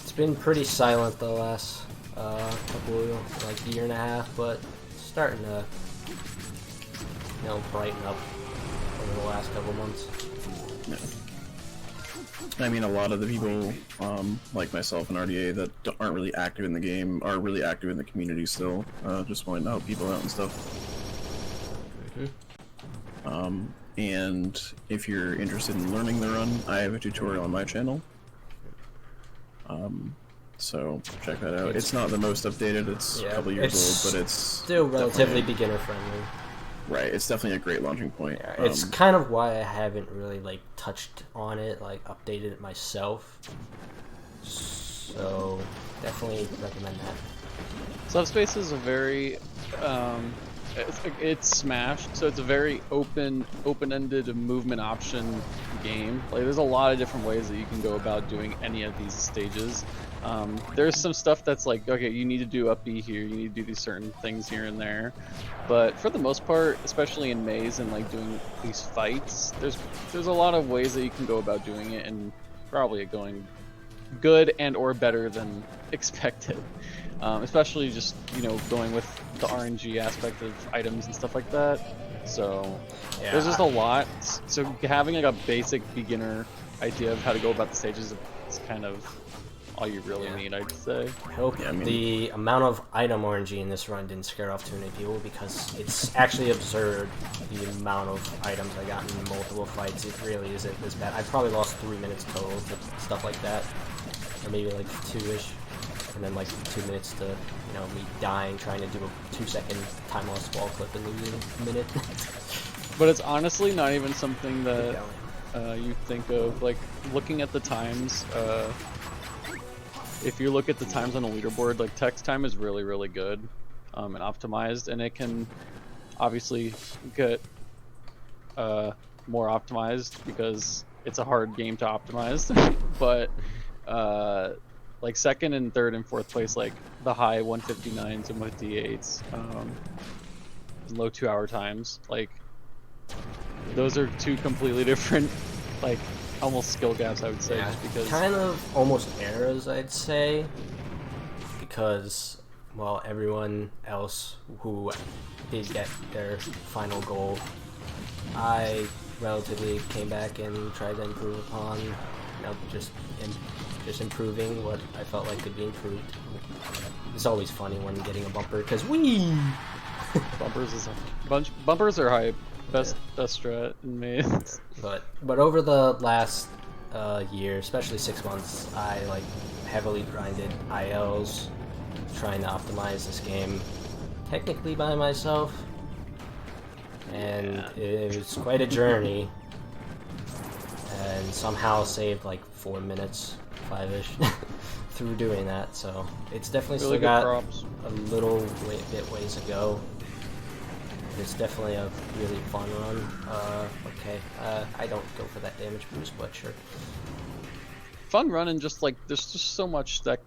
It's been pretty silent the last couple of, like, year and a half, but it's starting to, you know, brighten up over the last couple months. Yeah. I mean, a lot of the people, like myself and RDA, that aren't really active in the game are really active in the community still, just pointing out people out and stuff. And if you're interested in learning the run, I have a tutorial on my channel. So check that out. It's not the most updated, it's a couple years old, but it's still relatively beginner friendly. Right, it's definitely a great launching point. Yeah, it's kind of why I haven't really like touched on it, like updated it myself. So definitely recommend that. Subspace is a very it's Smash, so it's a very open-ended movement option game. Like, there's a lot of different ways that you can go about doing any of these stages. There's some stuff that's like, okay, you need to do up B here, you need to do these certain things here and there. But for the most part, especially in Maze and like doing these fights, there's a lot of ways that you can go about doing it, and probably going good and or better than expected. Especially just, you know, going with the RNG aspect of items and stuff like that. So Yeah. there's just a lot. So having like a basic beginner idea of how to go about the stages is kind of all you really need, I'd say. I hope the amount of item RNG in this run didn't scare off too many people, because it's actually absurd the amount of items I got in multiple fights. It really isn't this bad. I probably lost 3 minutes total to stuff like that, or maybe like 2-ish, and then like 2 minutes to, you know, me dying trying to do a 2-second time loss wall clip and losing a minute. But it's honestly not even something that you think of, like looking at the times. If you look at the times on the leaderboard, like text time is really, really good and optimized, and it can obviously get more optimized because it's a hard game to optimize. But like second and third and fourth place, like the high 159s and 158s, low 2-hour times, like those are two completely different, like, almost skill gaps, I would say, Yeah, just because. kind of almost eras, I'd say, because, well, everyone else who did get their final goal, I relatively came back and tried to improve upon, you know, just improving what I felt like could be improved. It's always funny when getting a bumper, because Bumpers are hype. Best strat in me. But over the last year, especially 6 months, I like heavily grinded ILs, trying to optimize this game technically by myself, and it was quite a journey, and somehow saved like 4 minutes, 5-ish, through doing that. So it's definitely Really still got props. a little bit ways to go. It's definitely a really fun run. Okay, I don't go for that damage boost, but sure. Fun run, and just like there's just so much that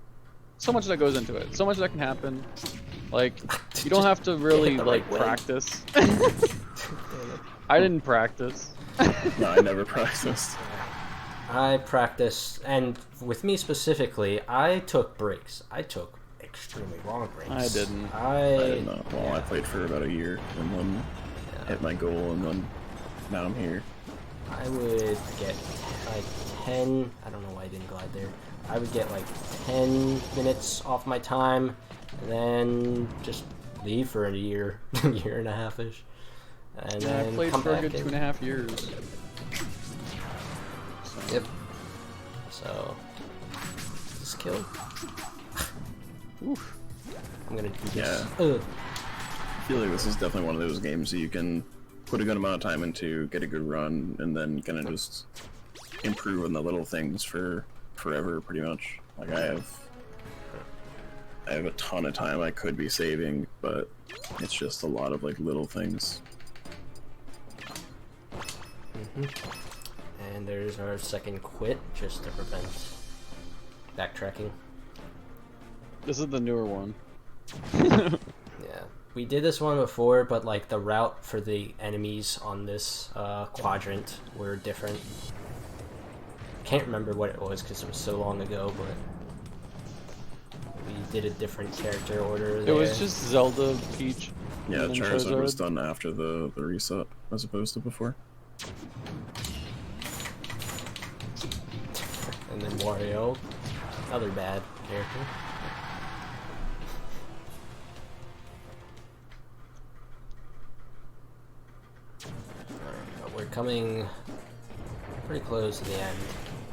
goes into it. So much that can happen. Like you don't have to really like practice. I didn't practice. No, I never practiced. I practiced, and with me specifically, I took breaks. I took extremely long breaks. I didn't. I did not. Well, I played for about a year and then hit my goal, and then now I'm here. I would get like 10, I don't know why I didn't glide there. I would get like 10 minutes off my time, and then just leave for a year, year and a half-ish. And Yeah, I then played come for a back good and... 2.5 years. Yep. So, just kill. Oof. I'm gonna do this. Yeah. I feel like this is definitely one of those games that you can put a good amount of time into, get a good run, and then kind of just improve on the little things for forever, pretty much. Like I have a ton of time I could be saving, but it's just a lot of like little things. And there's our second quit, just to prevent backtracking. This is the newer one. Yeah, we did this one before, but like the route for the enemies on this quadrant were different. Can't remember what it was because it was so long ago, but we did a different character order there. It was just Zelda, Peach. Yeah, and then Charizard was done after the reset as opposed to before. And then Wario, another bad character. But we're coming pretty close to the end.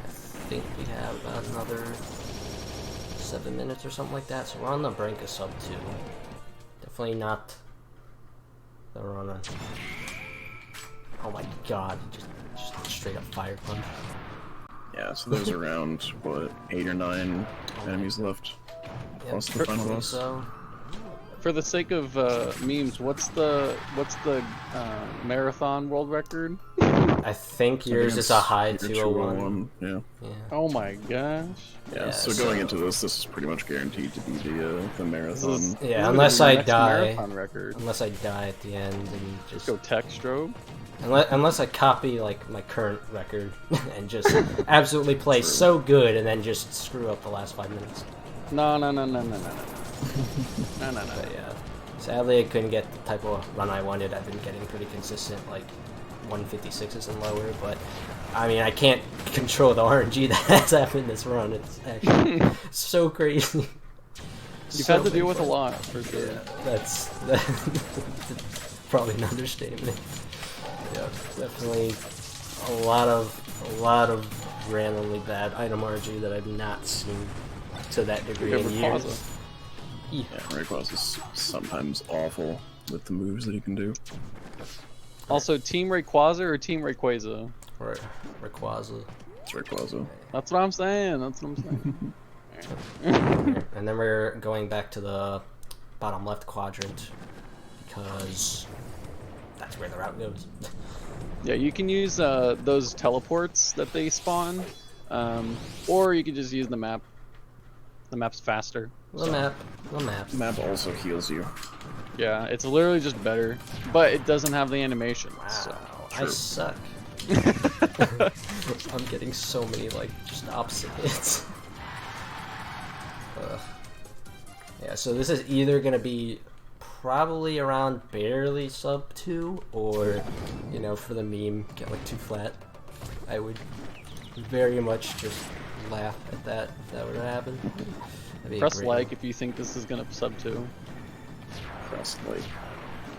I think we have about another 7 minutes or something like that, so we're on the brink of sub 2. Definitely not the runner. Oh my god, just straight up fire punch. Yeah, so there's around, what, 8 or 9 enemies left, plus the final boss. So, For the sake of memes, what's the marathon world record? I think yours is a high 201. Yeah. Yeah. Oh my gosh. Yeah, Yeah, so going into this is pretty much guaranteed to be the marathon. Yeah, This unless is the I next die. Marathon record. Unless I die at the end and just Go Techstrobe. unless I copy like my current record and just absolutely play so good and then just screw up the last 5 minutes. No. No. But yeah, sadly I couldn't get the type of run I wanted. I've been getting pretty consistent, like 156s and lower, but I mean I can't control the RNG that has happened this run. It's actually so crazy. You've had to deal with a lot, for sure. Yeah, that's probably an understatement. Yeah, definitely a lot of randomly bad item RNG that I've not seen to that degree in years. Yeah, Rayquaza is sometimes awful with the moves that he can do. Also, Team Rayquaza or Team Rayquaza? Or Rayquaza. It's Rayquaza. That's what I'm saying. That's what I'm saying. And then we're going back to the bottom left quadrant because that's where the route goes. Yeah, you can use those teleports that they spawn, or you can just use the map. The map's faster. The map. The map also heals you. Yeah, it's literally just better, but it doesn't have the animation. Wow. So. I suck. I'm getting so many, like, just opposite hits. Yeah, so this is either gonna be probably around barely sub 2, or, you know, for the meme, get like 2 flat. I would very much just laugh at that if that were to happen. Press like if you think this is gonna sub 2. Press like.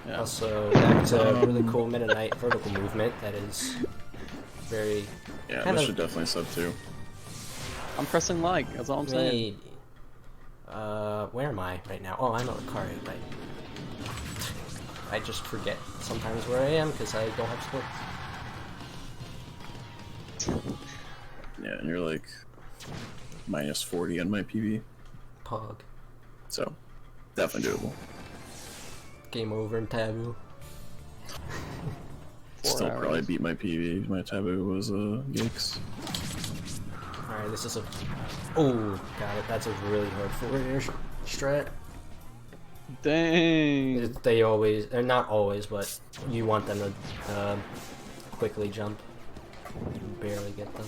Yeah. Also, back to really cool Mennonite vertical movement that is very... Yeah, kind this of should definitely sub 2. I'm pressing like, that's all I'm saying. Where am I right now? Oh, I'm on the car, right? I just forget sometimes where I am because I don't have splits. Yeah, and you're like minus 40 on my PB. Pog. So, definitely doable. Game over in Taboo. Still probably beat my PB. My taboo was Geeks. Alright, this is a... Oh, got it. That's a really hard forward strat. Dang. They always... They're not always, but you want them to quickly jump. You barely get them.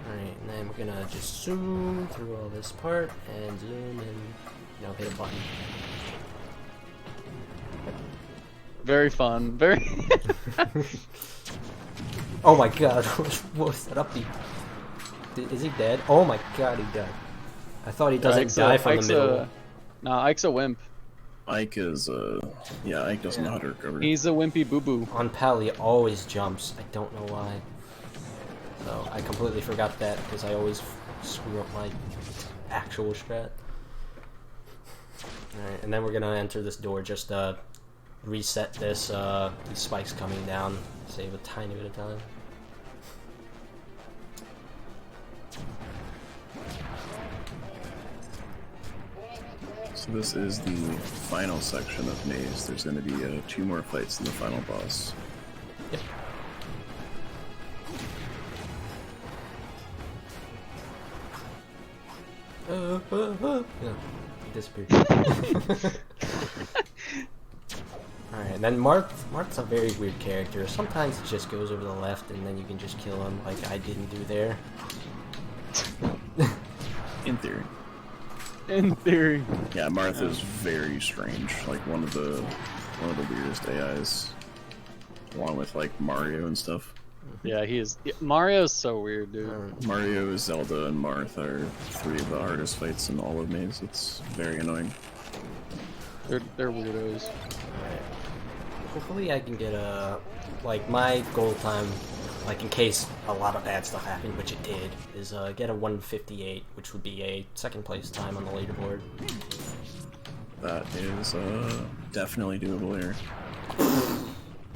Alright, and then we're gonna just zoom through all this part and zoom and, you know, hit a button. Very fun. Very. Oh my god, what was that up? Is he dead? Oh my god, he died. I thought he doesn't die from the middle. Nah, Ike's a wimp. Ike is, yeah, Ike doesn't know how to recover. He's a wimpy boo-boo. On Pal, he always jumps. I don't know why. So, I completely forgot that because I always screw up my actual strat. Alright, and then we're gonna enter this door, just reset this, these spikes coming down, save a tiny bit of time. So this is the final section of Maze. There's going to be 2 more fights in the final boss. Yep. Yeah, he disappeared. Alright, and then Marth's a very weird character. Sometimes it just goes over the left and then you can just kill him like I didn't do there. In theory. In theory. Yeah, Martha is very strange. Like one of the weirdest AIs, along with like Mario and stuff. Yeah, he is. Yeah, Mario's so weird, dude. Mario, Zelda, and Marth are 3 of the hardest fights in all of Maze. It's very annoying. They're weirdos. Alright. Hopefully I can get a... Like, my goal time, like in case a lot of bad stuff happened, which it did, is get a 158, which would be a 2nd place time on the leaderboard. That is definitely doable here.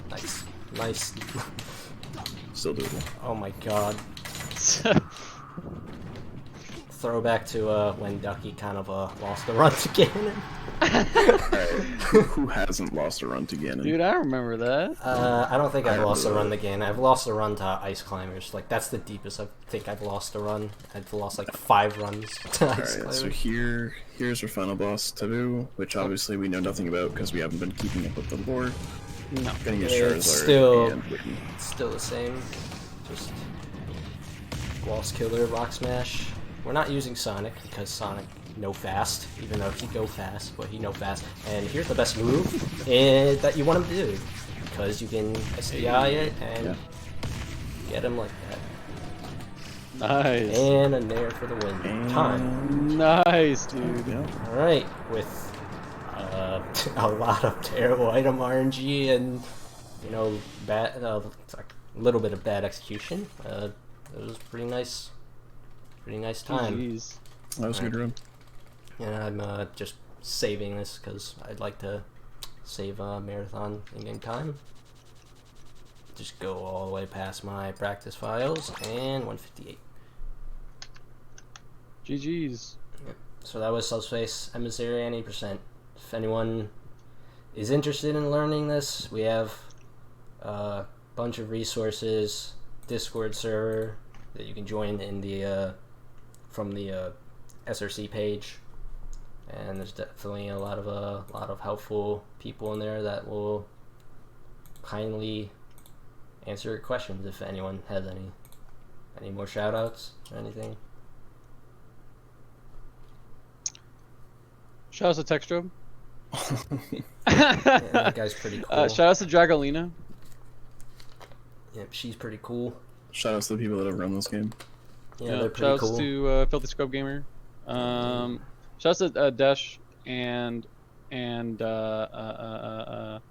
Nice. Nice. Still doable. Oh my god. Throwback to when Ducky kind of lost the run to Ganon. Alright, who hasn't lost a run to Ganon? Dude, I remember that. I don't think I've lost a run to Ganon. I've lost a run to Ice Climbers. Like, that's the deepest I think I've lost a run. I've lost like 5 runs to Ice Climbers. So here's our final boss, Taboo, which obviously we know nothing about because we haven't been keeping up with the lore. No. Gonna use It's Charizard and Witten. still the same. Just Walls Killer, Rock Smash. We're not using Sonic because Sonic no fast, even though he go fast, but he no fast. And here's the best move that you want him to do, because you can SDI it and get him like that. Nice. And a Nair for the win. Time. Nice, dude. Yeah. Alright, with a lot of terrible item RNG and, you know, bad, like a little bit of bad execution. It was pretty nice time. Jeez. That was a good run. And I'm just saving this because I'd like to save marathon in-game time. Just go all the way past my practice files and 158. GG's. Yep. So that was Subspace Emissary 80%. If anyone is interested in learning this, we have a bunch of resources, Discord server that you can join in the from the SRC page. and there's definitely a lot of helpful people in there that will kindly answer your questions if anyone has any. Any more shout outs or anything? Shout out to Techstrobe. Yeah, that guy's pretty cool. Shout out to Dragolina. Yep, she's pretty cool. Shout outs to the people that have run this game. Yeah, they're pretty shout outs cool. to Filthy Scrub Gamer. Shout outs to Desh and the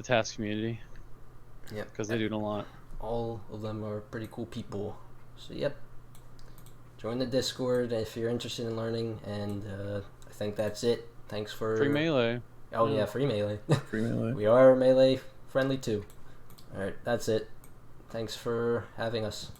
task community. Yep, because they do it a lot. All of them are pretty cool people. So yep, join the Discord if you're interested in learning, and I think that's it. Thanks for Free melee. Oh yeah, free melee. Free melee. We are melee friendly too. All right, that's it. Thanks for having us.